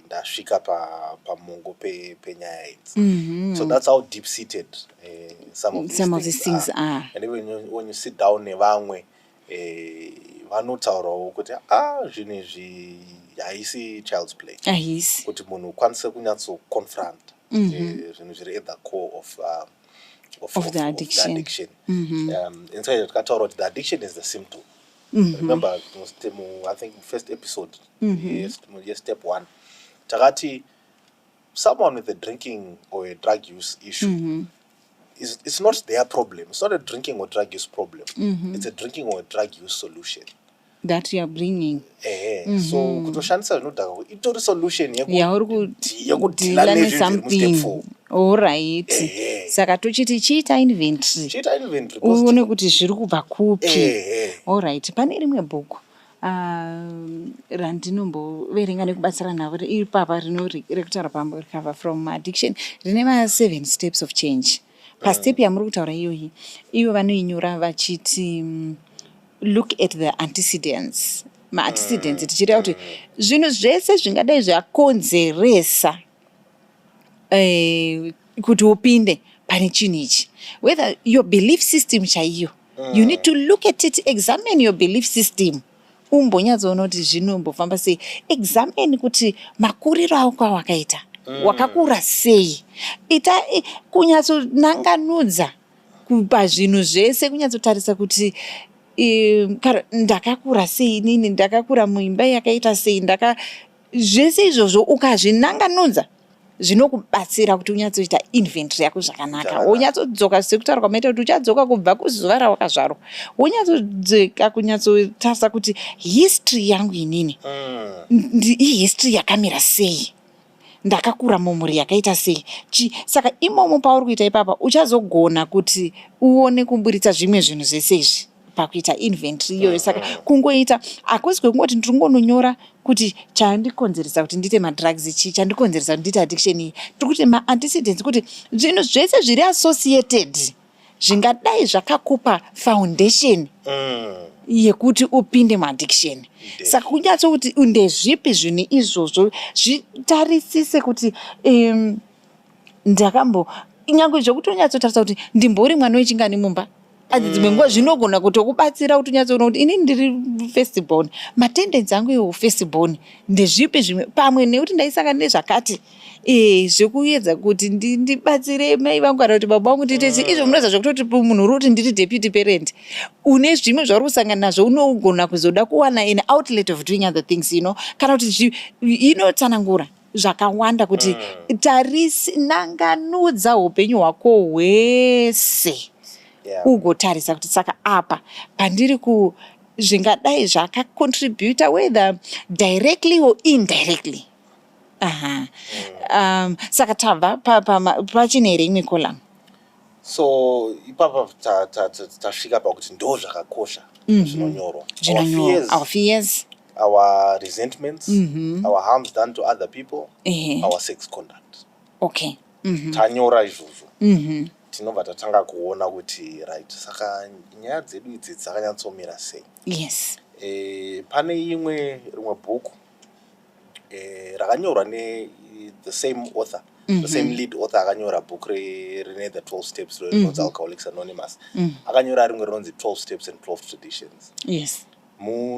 ndasvika pamongo penyaya idzi. So that's how deep seated some of these things are. And even when you sit down nevamwe vanotaurawo kuti zvinhu izvi haisi child's play, kuti munhu ukwanise kunyatsoconfront zvinhu zviri at the core of the addiction. Inside takataura kuti the addiction is the symptom. Remember, I think first episode, yes, step 1, takati someone with a drinking or a drug use issue, it's not their problem. It's not a drinking or drug use problem. It's a drinking or a drug use solution. that you are bringing. So kutoshandisa zvinodhaka itori solution Yauri yekudhila nezvinhu zviri mustep 4. Alright. Saka tochiti chiita inventory. Uone kuti zviri kubva kupi. Alright. Pane rimwe bhuku randinomboverenga nekubatsira navo iri papa rekutaura pamurikava from addiction rine ma7 steps of change. Pastep yamuri kutaura iyoyi ivo vanoinyora vachiti look at the antecedents. Ma-antecedents tichireva kuti zvinhu zvese zvingadai zvakonzeresa kuti upinde pane chinhu ichi, whether your belief system chaiyo, you need to look at it, examine your belief system. Umbonyatsoona kuti zvinombofamba sei, examine kuti makuriro ako kwawakaita wakakura sei, ita kunyatsonanganudza pazvinhu zvese, kunyatsotarisa kuti ndakakura sei inini, ndakakura muimba yakaita sei, zvese izvozvo ukazvinanganudza zvinokubatsira kuti unyatsoita inventory yako zvakanaka. Wonyatsodzoka sekutaura kwamaita kuti uchadzoka kubva kuzuva rawakazvarwa, wonyatsodzoka kunyatsotarisa kuti history yangu inini history yakamira sei, ndakakura mumhuri yakaita sei. Saka imomo pauri kuita ipapa uchazogona kuti uone kuburitsa zvimwe zvinhu zvese izvi pakuita inventory iyoyo. Saka kungoita hakusi kwekungoti ndiringononyora kuti chandikonzeresa kuti ndiite madrugs chii, chandikonzeresa kuti ndiite addiction iyi. Tiri kuti ma-antecedents kuti zvinhu zvese zviri associated zvingadai zvakakupa foundation yekuti upinde muaddiction. Saka kunyatso kuti ndezvipi zvinhu izvozvo, zvitarisise kuti nyange zvokuti unyatsotarisa kuti ndimbori mwana wechingani mumba. Dzimwe nguva zvinogona kutokubatsira kuti unyatsoona kuti inini ndiri firstborn, matendensi angu iwo firstborn ndezvipi zvimwe, pamwe nekuti ndaisangana nezvakati zvekuedza kuti ndibatsire mai vangu kana kuti baba vangu tiite izvo. Munoza zvekutoti munhu uri kuti ndiri deputy parent, une zvimwe zvauri kusangana nazvo, unogona kuzoda kuwana an outlet of doing other things, kana kuti inotsanangura zvakawanda kuti nanganudza upenyu hwako hwese. Ugotarisa kuti saka apa pandiri zvingadai zvakacontributa whether directly or indirectly. Saka tabva pachine here imwe column. So ipapa tasvika pakuti ndo zvakakosha zvinonyorwa. Our fears, our resentments, our harms done to other people, our sex conduct. Okay. Tanyora izvozvo. Tinobva tatanga kuona kuti right, saka nyaya dzedu idzi dzakanyatsomira sei. Yes. Pane rimwe bhuku rakanyorwa the same author, the same lead author akanyora bhuku rine the 12 steps rinonzi Alcoholics Anonymous. Akanyora rimwe rinonzi 12 steps and 12 traditions. Yes.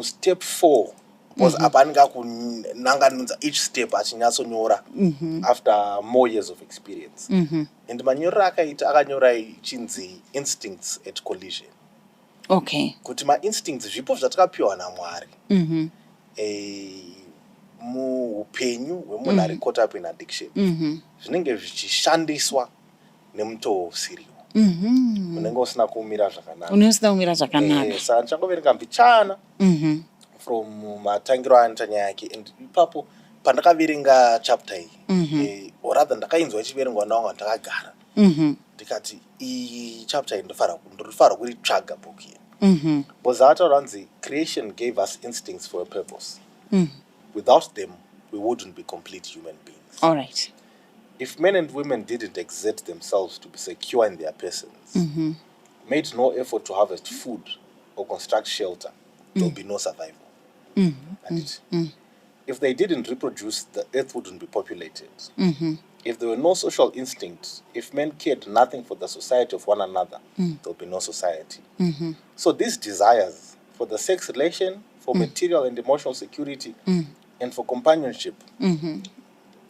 Step 4 because apa anenge kunanganudza each step achinyatsonyora after more years of experience. And manyorero akaita akanyora chinzi instincts at collision. Okay. Kuti ma-instincts zvipo zvatakapiwa naMwari muupenyu hwemunhu ari caught up in addiction zvinenge zvichishandiswa nemutoo usiriwo. Unenge usina kumira zvakanaka. Saka ndichangoverenga mbichana from matangiro anoita nyaya yake, and ipapo pandakaverenga chapter iyi or rather ndakainzwa ichiverengwa navangu ndakagara ndikati iyi chapter iyi ndinofanira kuritsvaga bhuku iyi. Because ataura kunzi creation gave us instincts for a purpose. Without them we wouldn't be complete human beings. All right. If men and women didn't exert themselves to be secure in their persons, made no effort to harvest food or construct shelter, there would be no survival. And if they didn't reproduce, the earth wouldn't be populated. If there were no social instincts, if men cared nothing for the society of one another, there would be no society. So these desires for the sex relation, for material and emotional security, and for companionship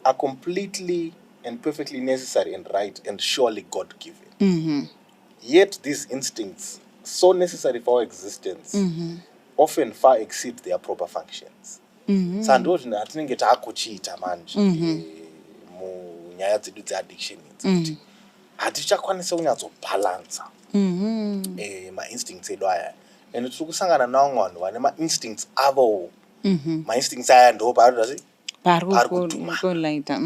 are completely and perfectly necessary and right and surely God-given. Yet these instincts, so necessary for our existence, often far exceed their proper functions. Saka ndo zvinhu hatinenge taakuchiita manje munyaya dzedu dzeaddiction kuti hatichakwanisa kunyatsobhalansa ma-instincts edu aya and tiri kusangana navamwe vanhu vane mainstincts avowo. Mainstincts aya ndo paari kudhumana. kulaita.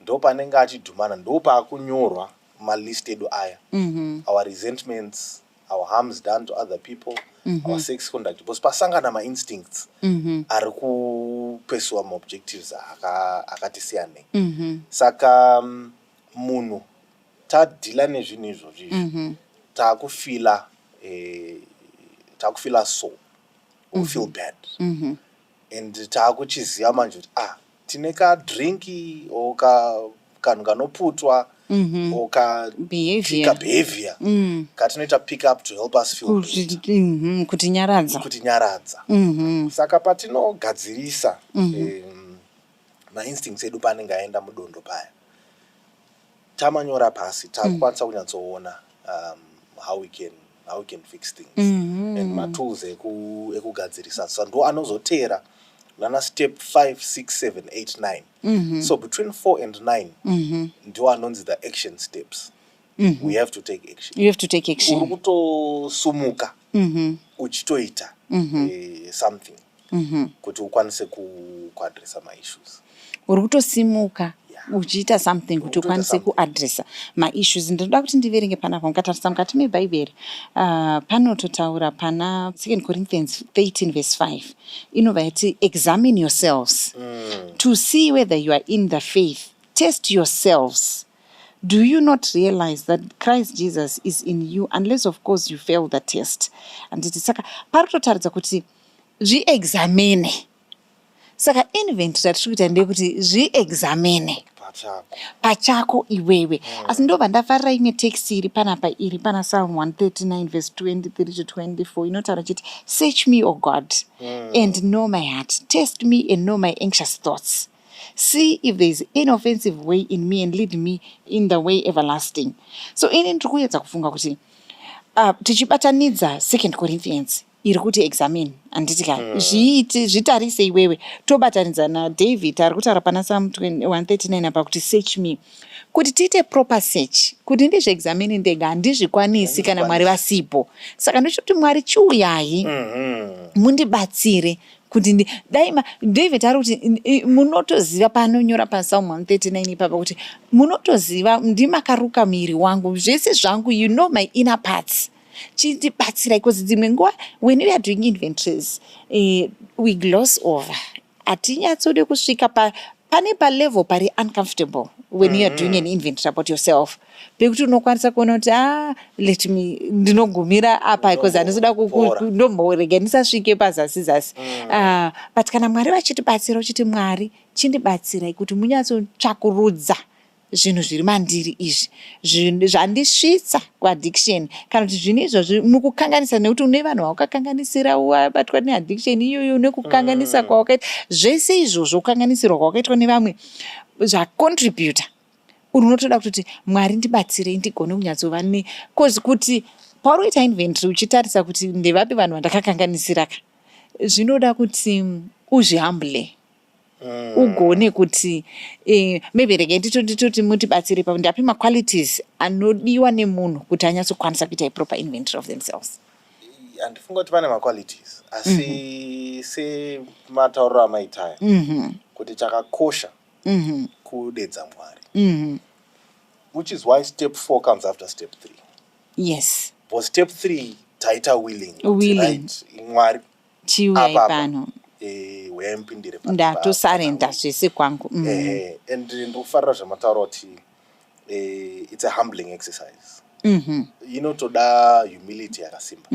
Ndo panenge achidhumana, ndo paakunyorwa malist edu aya. Our resentments, our harms done to other people, our sex conduct, because pasangana ma-instincts ari kupesiwa ma-objectives akatisiyanei. Saka munhu tadhila nezvinhu izvozvo takufila so or feel bad, and takuchiziva manje kuti tine kadrinki or kanhu kanoputwa or behavior katinoita pick up to help us feel kutinyaradza. Saka patinogadzirisa ma-instincts edu panenge aenda mudondo paya, tamanyora pasi takukwanisa kunyatsoona how we can fix things and matools ekugadzirisa. So ndo anozotera nana step 5, 6, 7, 8, 9. So between 4 and 9 ndo anonzi the action steps. We have to take action. You have to take action. Uri kutosumuka uchitoita something kuti ukwanise kuadressa ma-issues. Uri kutosimuka uchiita something kuti ukwanise kuadressa ma-issues. Ndinoda kuti ndiverenge panapa mukatarisa mukati mebhaibheri panototaura pana 2 Corinthians 13 verse 5 inobva yati examine yourselves to see whether you are in the faith, test yourselves. Do you not realize that Christ Jesus is in you, unless of course you fail the test? And it is saka parototaridza kuti zviexamine. Saka invent ratiri kuita ndekuti zviexamine pachako iwewe. Asi ndobva ndafarira imwe text iri panapa iri pana Psalm 139 verse 23 to 24 inotaura chiti, search me, O God, and know my heart, test me and know my anxious thoughts. See if there is any offensive way in me and lead me in the way everlasting. So ini ndiri kuedza kufunga kuti tichibatanidza 2 Corinthians iri kuti examine, anditi zvitarise iwewe, tobatanidza naDavid ari kutaura pana Psalm 139 apa kuti search me, kuti tiite proper search, kuti ndizviexamine ndega handizvikwanisi kana Mwari vasipo. Saka ndochoti Mwari chiuyai mundibatsire kuti daima. David ari kuti munotoziva paanonyora paPsalm 139 ipapa kuti munotoziva ndimakaruka miri wangu, zvese zvangu, you know my inner parts. Chindibatsira because dzimwe nguva when we are doing inventories we gloss over, hatinyatsode kusvika pane palevel pari uncomfortable when you are doing an inventory about yourself, pekuti unokwanisa kuona kuti let me ndinogumira apa because handizoda ndomborega ndisasvike pazasi. But kana Mwari vachitibatsira uchiti Mwari chindibatsirai kuti munyatsotsvakurudza zvinhu zviri mandiri izvi zvandisvitsa kuaddiction, kana kuti zvinhu izvozvi mukukanganisa, nekuti une vanhu vaukakanganisira wabatwa neaddiction iyoyo, nekukanganisa kwawakaita, zvese izvozvo kukanganisirwa kwawakaitwa nevamwe zvacontributa. Unotoda kuti Mwari ndibatsirei ndigone kunyatsova kuti pauroita inventory uchitarisa kuti ndevapi vanhu vandakakanganisira, zvinoda kuti uzvihambule. Ugone kuti maybe rege nditoti mutibatsire pa ndapi ma-qualities anodiwa nemunhu kuti anyatsokwanisa kuita proper inventory of themselves. Handifunga kuti pane ma-qualities asi sematauriro amaitaya kuti chakakosha kudedza Mwari, which is why step 4 comes after step 3. Yes. For step 3 taita willing. Right? Mwari chiuyai pano wempindire ndatosarenda zvese kwangu. And ndokufarira zvamataura kuti it's a humbling exercise. Inotoda humility yakasimba.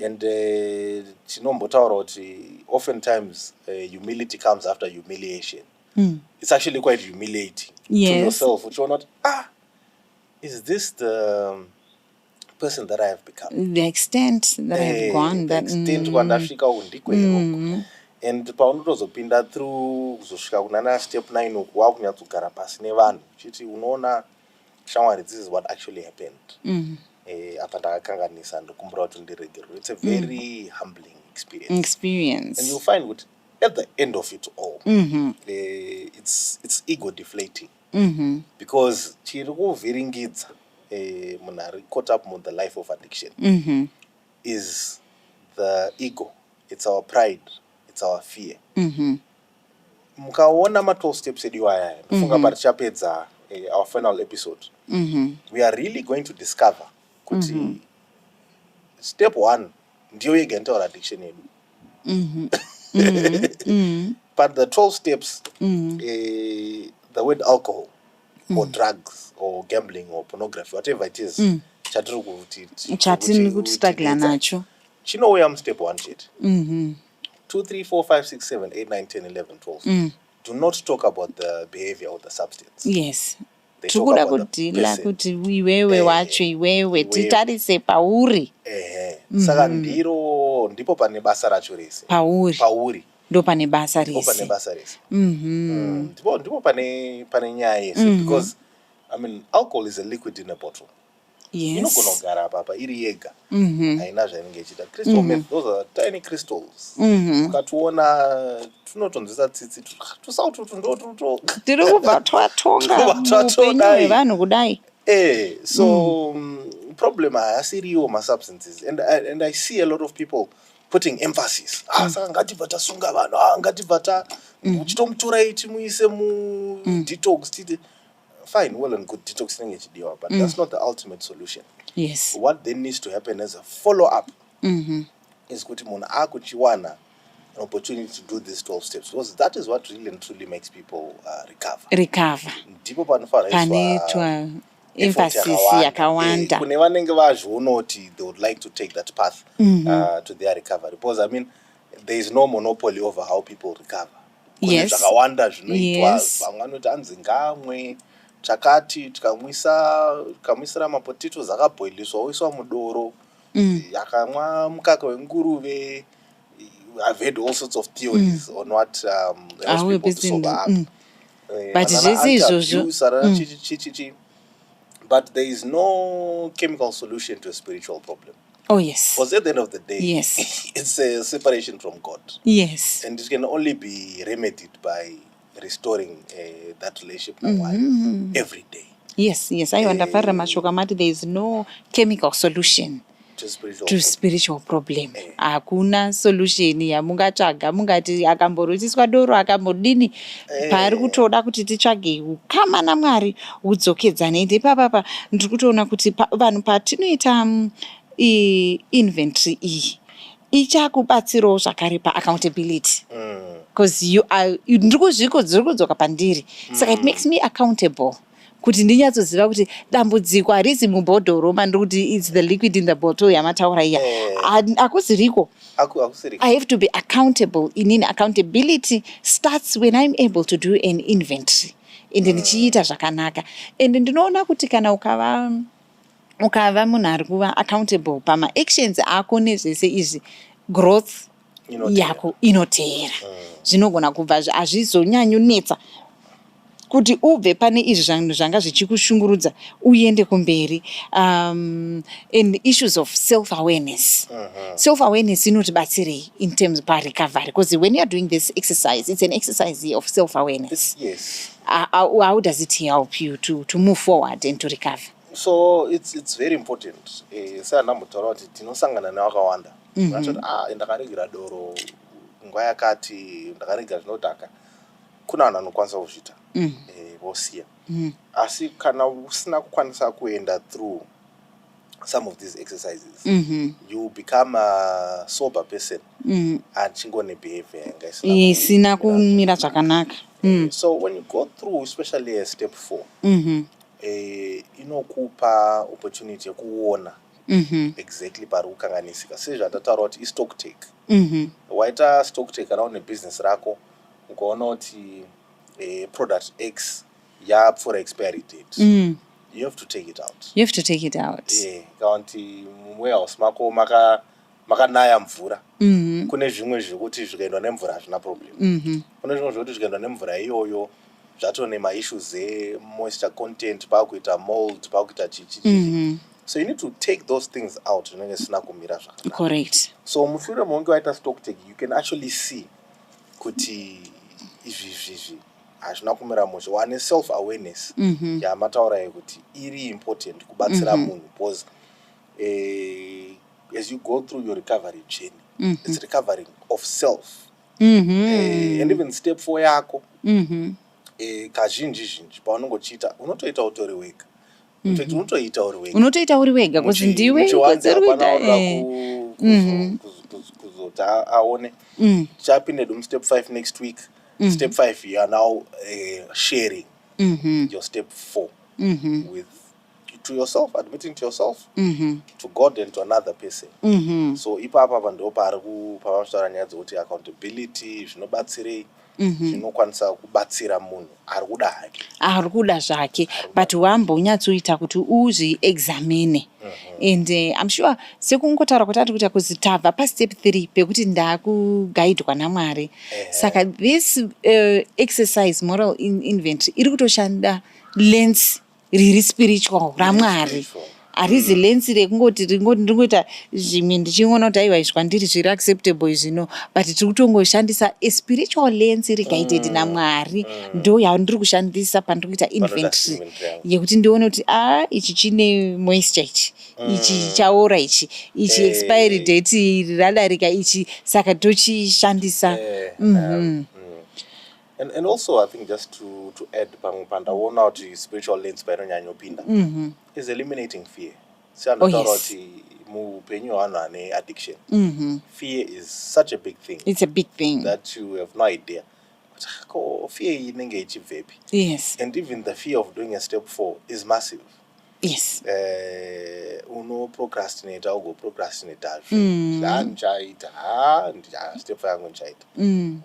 And tinombotaura kuti oftentimes humility comes after humiliation. It's actually quite humiliating to yourself, which you're not, is this the person that I have become? The extent that I have gone. The extent kwandasvika undikweyo. And paunotozopinda through kuzosvika kunana step 9 uku wakunyatsogara pasi nevanhu chiti unoona shamwari, this is what actually happened. Apa ndakakanganisa ndokumbura kuti ndiregerwe. It's a very humbling experience. And you'll find that at the end of it all, it's ego deflating. Because chiri kuvhiringidza munhu ari caught up with the life of addiction is the ego, it's our pride, it's our fear. Mukaona ma 12 steps edu aya funga parichapedza our final episode. We are really going to discover kuti step 1 ndiyo yega ntaura addiction yedu. But the 12 steps, the word alcohol or drugs or gambling or pornography, whatever it is, chatini kutitagla nacho chinouya mustep 1 chete. 2 3 4 5 6 7 8 9 10 11 12 do not talk about the behavior or the substance. Yes, They talk tikuda about the kudhila person. kuti iwewe wacho iwewe titarise pauri. Saka ndipo pane basa racho rese. Pauri ndo pane basa rese. Ndipo pane nyaya yese, because I mean alcohol is a liquid in a bottle. Yes. Inogona kugara apa iri yega. Haina zvainenge ichita. Crystal meth, those are tiny crystals. Ukatuona tunotonzwisa tsitsi tusautu ndo tiri kubva twatonga upenyu hwevanhu kudai. So problem haasiriwo ma substances, and I see a lot of people putting emphasis. Saka ngatibva tasunga vanhu, ngatibva uchitomutorai timuise mu detox titi. Fine, well and good, detox but that's not the ultimate solution. Yes. What then needs to happen as a follow-up is kuti munhu akuchiwana an opportunity to do these 12 steps, because that is what really and truly makes people recover. Ndipo panoitwa emphasis yakawanda. Kune vanenge vazviona kuti they would like to take that path to their recovery, because I mean there is no monopoly over how people recover. Yes. Zvakawanda zvinoitwa, vamwe vanoti anzi ngamwe chakati tikamwisira mapotatoes akabhoiliswa oiswa mudoro, yakamwa mukaka wenguruve. I've heard all sorts of theories on what helps people to sober up. But but there is no chemical solution to a spiritual problem. Oh yes. Because at the end of the day, yes, it's a separation from God. Yes. And it can only be remedied by restoring that relationship every day. Yes, I understand Ramashoka Mati, there is no chemical solution to spiritual problem. Hakuna solution yamungatsvaga mungati akamborutiswa doro akambodini pari kutoda kuti titsvage ukama naMwari udzokedzane. Ende papapa ndiri kutoona kuti vanhu patinoita inventory iyi ichakubatsirawo zvakare paaccountability, because ndiri kudzoka pandiri, saka it makes me accountable kuti ndinyatsoziva kuti dambudziko harisi mubhodhoro mandiri kuti it's the liquid in the bottle yamataura iya, hakusiriko. I have to be accountable. Accountability starts when I'm able to do an inventory ende ndichiita zvakanaka. Ende ndinoona kuti kana ukava munhu ari kuva accountable pama-actions ako nezvese izvi, growth yako inoteera. Zvinogona kubva hazvizonyanyonetsa kuti ubve pane izvi zvanhu zvanga zvichikushungurudza uende kumberi. And issues of self-awareness. Self-awareness inotibatsirei in terms of recovery, because when you are doing this exercise, it's an exercise of self-awareness. Yes. How does it help you to move forward and to recover? So it's very important. Sandambotaura kuti tinosangana nevakawanda vanoti ndakaregera doro nguva yakati, ndakaregera zvinodhaka. Kuna vanhu vanokwanisa kuzviita vosiya, asi kana usina kukwanisa kuenda through some of these exercises, you become a sober person achingone behavior yanga isina kumira zvakanaka. So when you go through, especially a step 4, inokupa opportunity yekuona exactly pari kukanganisika. Sezvatataura kuti stock take. Waita stock take kana une business rako ukaona kuti product X yapfuura expiry date, you have to take it out. Kana kuti muwarehouse mako makanaya mvura, kune zvimwe zvekuti zvikaendwa nemvura hazvina problem. Kune zvimwe zvekuti zvikaendwa nemvura iyoyo zvatone ma-issues moisture content, pakuita mold, pakuita chichi. So you need to take those things out zvinenge zvisina kumira zvakanaka. Correct. So mushure monge waita stock take, you can actually see kuti izvi hazvina kumira mushe. Wane self awareness yamataura yekuti iri important kubatsira munhu, because as you go through your recovery journey, it's recovering of self. Mhm. And even step 4 yako, Mhm. kazhinji paunongochiita unotoita utori wega. Unotoita uri wega. Unotoita uri wega kuzi ndiwe muchiwanza uri hapana kuita kuzoti aone. Chapinda step 5 next week. Step 5 you are now sharing your step 4 with to yourself, admitting to yourself, to God and to another person. So ipapa vanhu pavanotaura nyaya dzekuti accountability zvinobatsirei zvinokwanisa kubatsira munhu ari kuda zvake but wambonyatsoita kuti uzviexamine. And I'm sure sekungotaura kuti kuita kuzi tabva pastep 3 pekuti ndakugaidwa naMwari. Saka this exercise moral inventory iri kutoshanda lens riri spiritual raMwari. Harizi lensi rekungoti ndingoita zvimwe ndichiona kuti aiwa izvi kwandiri zviri acceptable zvino, but tiri kutongoshandisa a spiritual lens iri guided naMwari. Ndo yandiri kushandisa pandiri kuita inventory yekuti ndione kuti ichi chine moisture, ichi chaora, ichi expiry date radarika, ichi saka tochishandisa. And also I think just to add pandaona kuti spiritual lens painonyanyopinda is eliminating fear. Seanotaura kuti muupenyu hwevanhu ane addiction, fear is such a big thing. It's a big thing that you have no idea. But fear inenge ichibvepi. Yes. And even the fear of doing a step 4 is massive. Yes. Procrastinate ndichaita step 5 yangu ndichaita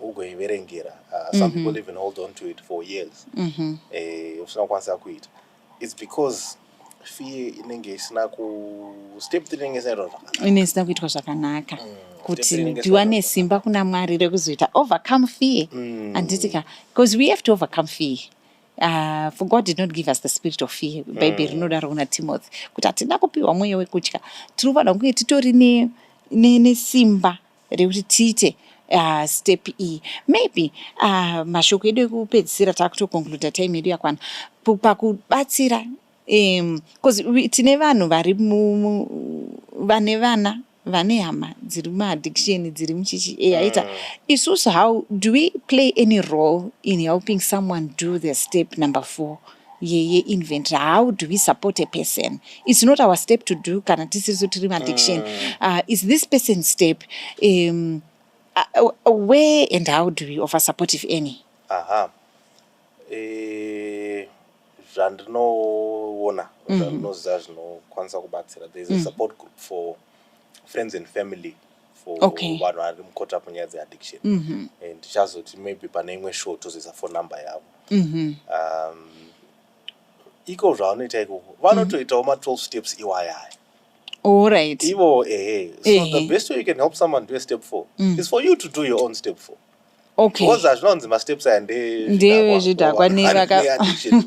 ugoiverengera. Some people even hold on to it for years usina kwanisa kuita. It's because fear inenge isina step 3 inenge isina kuitwa zvakanaka kuti ndiwane simba kuna Mwari rekuzoita overcome fear. Anditika because we have to overcome fear. For God did not give us the spirit of fear. Bible rinodaro kuna Timothy kuti hatina kupiwa mweya wekutya, tinofanira kunge titori nesimba rekuti tiite step E. Maybe mashoko edu ekupedzisira takutoconcluda time yedu yakwana pakubatsira because tine vanhu vari vane vana vane hama dziri muaddiction dziri muchichi aita isusu. How do we play any role in helping someone do the step number 4 inventory? How do we support a person? It's not our step to do kana tisiriso tiri muaddiction. Is this person's step? Where and how do we offer support, if any? Zvandinoona zvandinoziva zvinokwanisa kubatsira, there's a support group for friends and family for vanhu vari mukota munyaya dzeaddiction. And tichazoti maybe pane imwe show tozoisa phone number yavo. Iko zvavanoita ikoko vanotoitawo ma12 steps iwayaya. All right. Ivo so the best way you can help someone do a step 4 is for you to do your own step 4. Okay. Because azvinonzi masteps aya ndezvidhakwa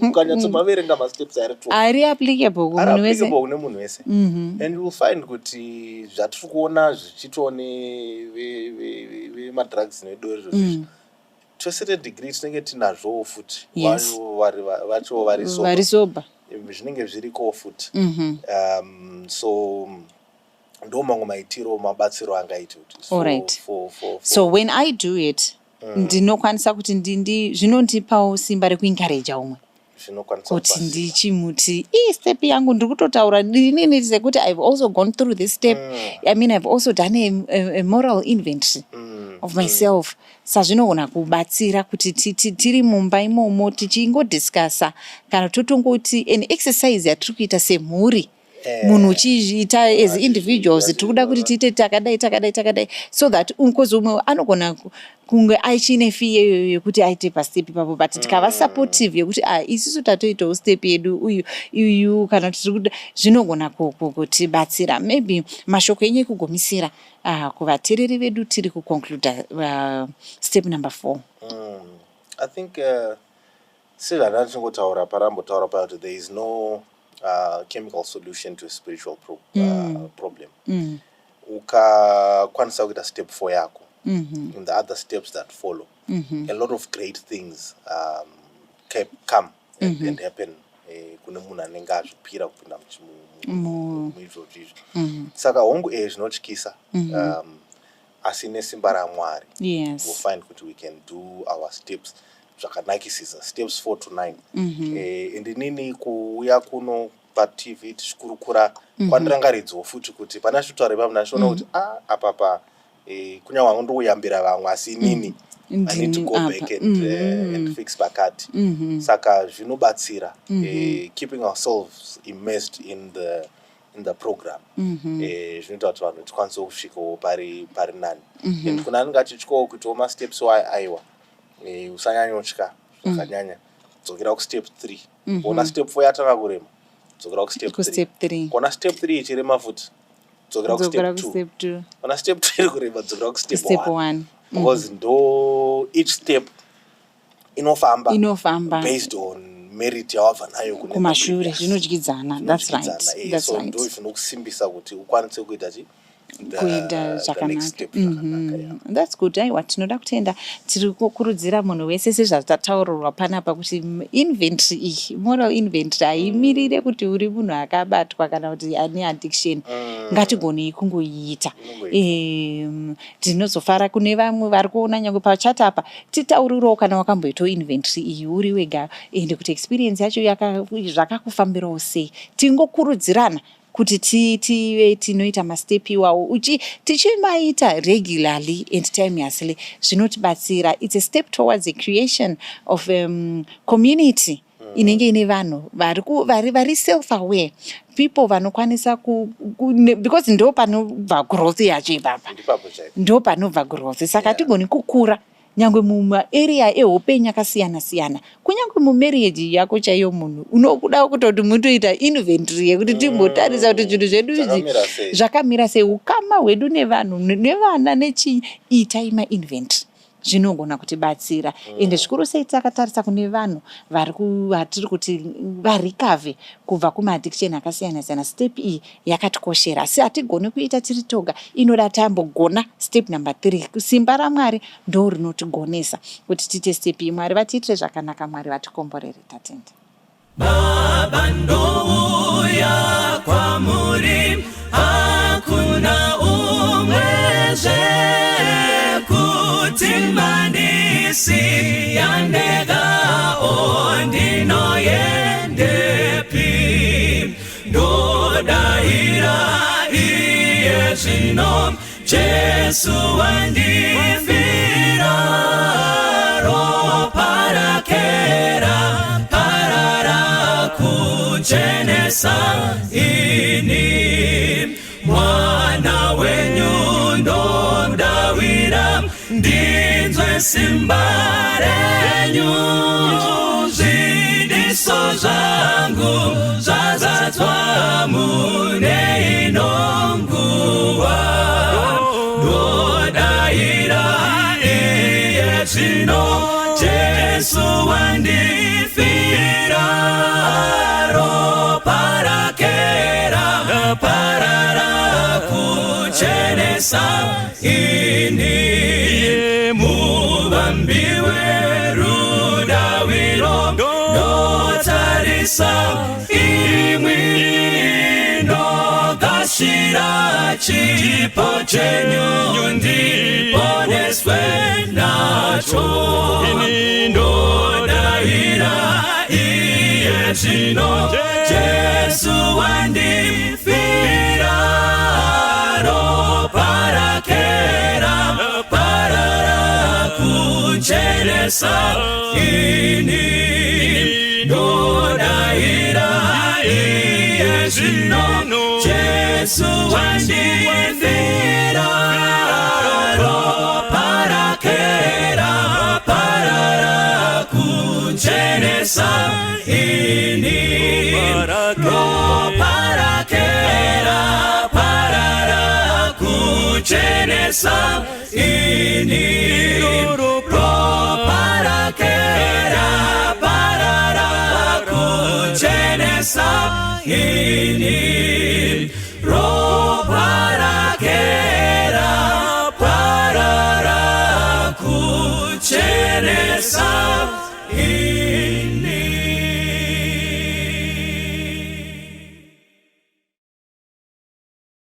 ukanyatsomaverenga masteps ari applicable kune munhu wese. And you will find kuti zvatiri kuona zvichiitwa nemadrugs nedoro izvozvo to a certain degree tinenge tinazvowo futi vacho vari sober zvinenge zvirikowo futi. So ndo mamwe maitiro mabatsiro angaita kuti. All right. So when I do it ndinokwanisa kuti zvinondipawo simba rekuencourage umwe kuti ndichimuti step yangu ndiri kutotaura inini sekuti I've also gone through this step. I mean I've also done a moral inventory of myself. Sazvinogona kubatsira kuti tiri mumba imomo tichingodiscassa kana totongoti an exercise yatiri kuita semhuri. Munhu uchiita as individuals tiri kuda kuti tiite takadai so that unkozi umwe anogona kunge aichine fear yekuti aite pastep ipapo, but tikava supportive yekuti isusu tatoitawo step yedu uyu kana zvinogona kutibatsira. Maybe mashoko enyu ekugomisira kuvateereri vedu tiri kuconcluda step number 4. I think sezvandatingotaura parambotaura pakuti there is no chemical solution to a spiritual problem. Ukakwanisa kuita step 4 yako, in the other steps that follow, a lot of great things come and happen kune munhu anenge azvipira kupinda muizvozvo izvo. Saka hongu zvinotyisa, asi nesimba raMwari we'll find kuti we can do our steps zvakanakisisa, steps 4 to 9. And inini kuuya kuno paTV tichikurukura kwandirangaridzawo futi kuti pana zvitaure pamwe nachiona kuti apapa kunyange wangu ndouyambira vamwe asi inini I need to go back and fix pakati. Saka zvinobatsira keeping ourselves immersed in the program. Zvinoita kuti vanhu tikwanise kusvikawo pari nani. And kuna anenge achityawo kuitawo masteps aiwa usanyanyotya zvakanyanya, dzokera kustep 3. Kuona step 4 yatanga kurema, dzokera kustep 3. Kuona step 3 ichirema futi, dzokera kustep 2. Kuona step 2 kurema, dzokera kustep 1. Because each step inofamba based on merit yawabva nayo kumashure. Zvinodyidzana. That's right. So ndo zvinokusimbisa kuti ukwanise kuita kuenda zvakanaka. That's good. Aiwa, tinoda kutenda tiri kukurudzira munhu wese sezvataurirwa panapa kuti inventory iyi, moral inventory haimirire kuti uri munhu akabatwa kana kuti ane addiction. Ngatigonei kungoiita. Tinozofara kune vamwe vari kuona nyangwe pachat apa titaurirawo kana wakamboitawo inventory iyi uri wega ende kuti experience yacho zvakakufambirawo sei. Tingokurudzirana kuti tive tinoita mastep iwawo tichimaita regularly and timelessly zvinotibatsira. It's a step towards the creation of community inenge ine vanhu vari self aware, people vanokwanisa because ndo panobva growth yacho ipapa, ndo panobva growth. Saka tigoni kukura nyangwe mumaarea ehopenyu akasiyana-siyana, kunyange mumarriage yako chaiyo munhu unokuda kutoti mutoita inventory yekuti timbotarisa kuti zvinhu zvedu izvi zvakamira sei, ukama hwedu nevanhu nevana itai mainventory. Zvinogona kutibatsira. Ende zvikuru sei takatarisa kune vanhu vatiri kuti varikave kubva kumaaddiction akasiyana-siyana, step iyi yakatikoshera. Asi hatigoni kuita tiri toga, inoda tambogona step number 3. Simba raMwari ndo rinotigonesa kuti tiite step iyi. Mwari vatiitire zvakanaka, Mwari vatikomborere. Tatenda. Baba ndouya kwamuri, hakuna umwezve kutimbanisi yandega ondinoyendepi ndodahira iye zvino Jesu wandifira ropa rakera parara kuchenesa ini mwana wenyu ndomdawira ndinzwe simba renyu zvidiso zvangu zvazadzwa mune ino nguva ndodahira iye zvino Jesu wandifira ropa rakera parara kuchenesa ini muvambiwe rudawiro ndotarisa imwi ndogashira chipo chenyu ndiponeswe nacho ndodahira iye zvino Jesu wandifira ropa rakera parara kuchenesa ini ndodahira iye zvino Jesu wandifira ropa rakera parara kuchenesa ini ropa rakera parara kuchenesa ini ropa rakera parara kuchenesa ini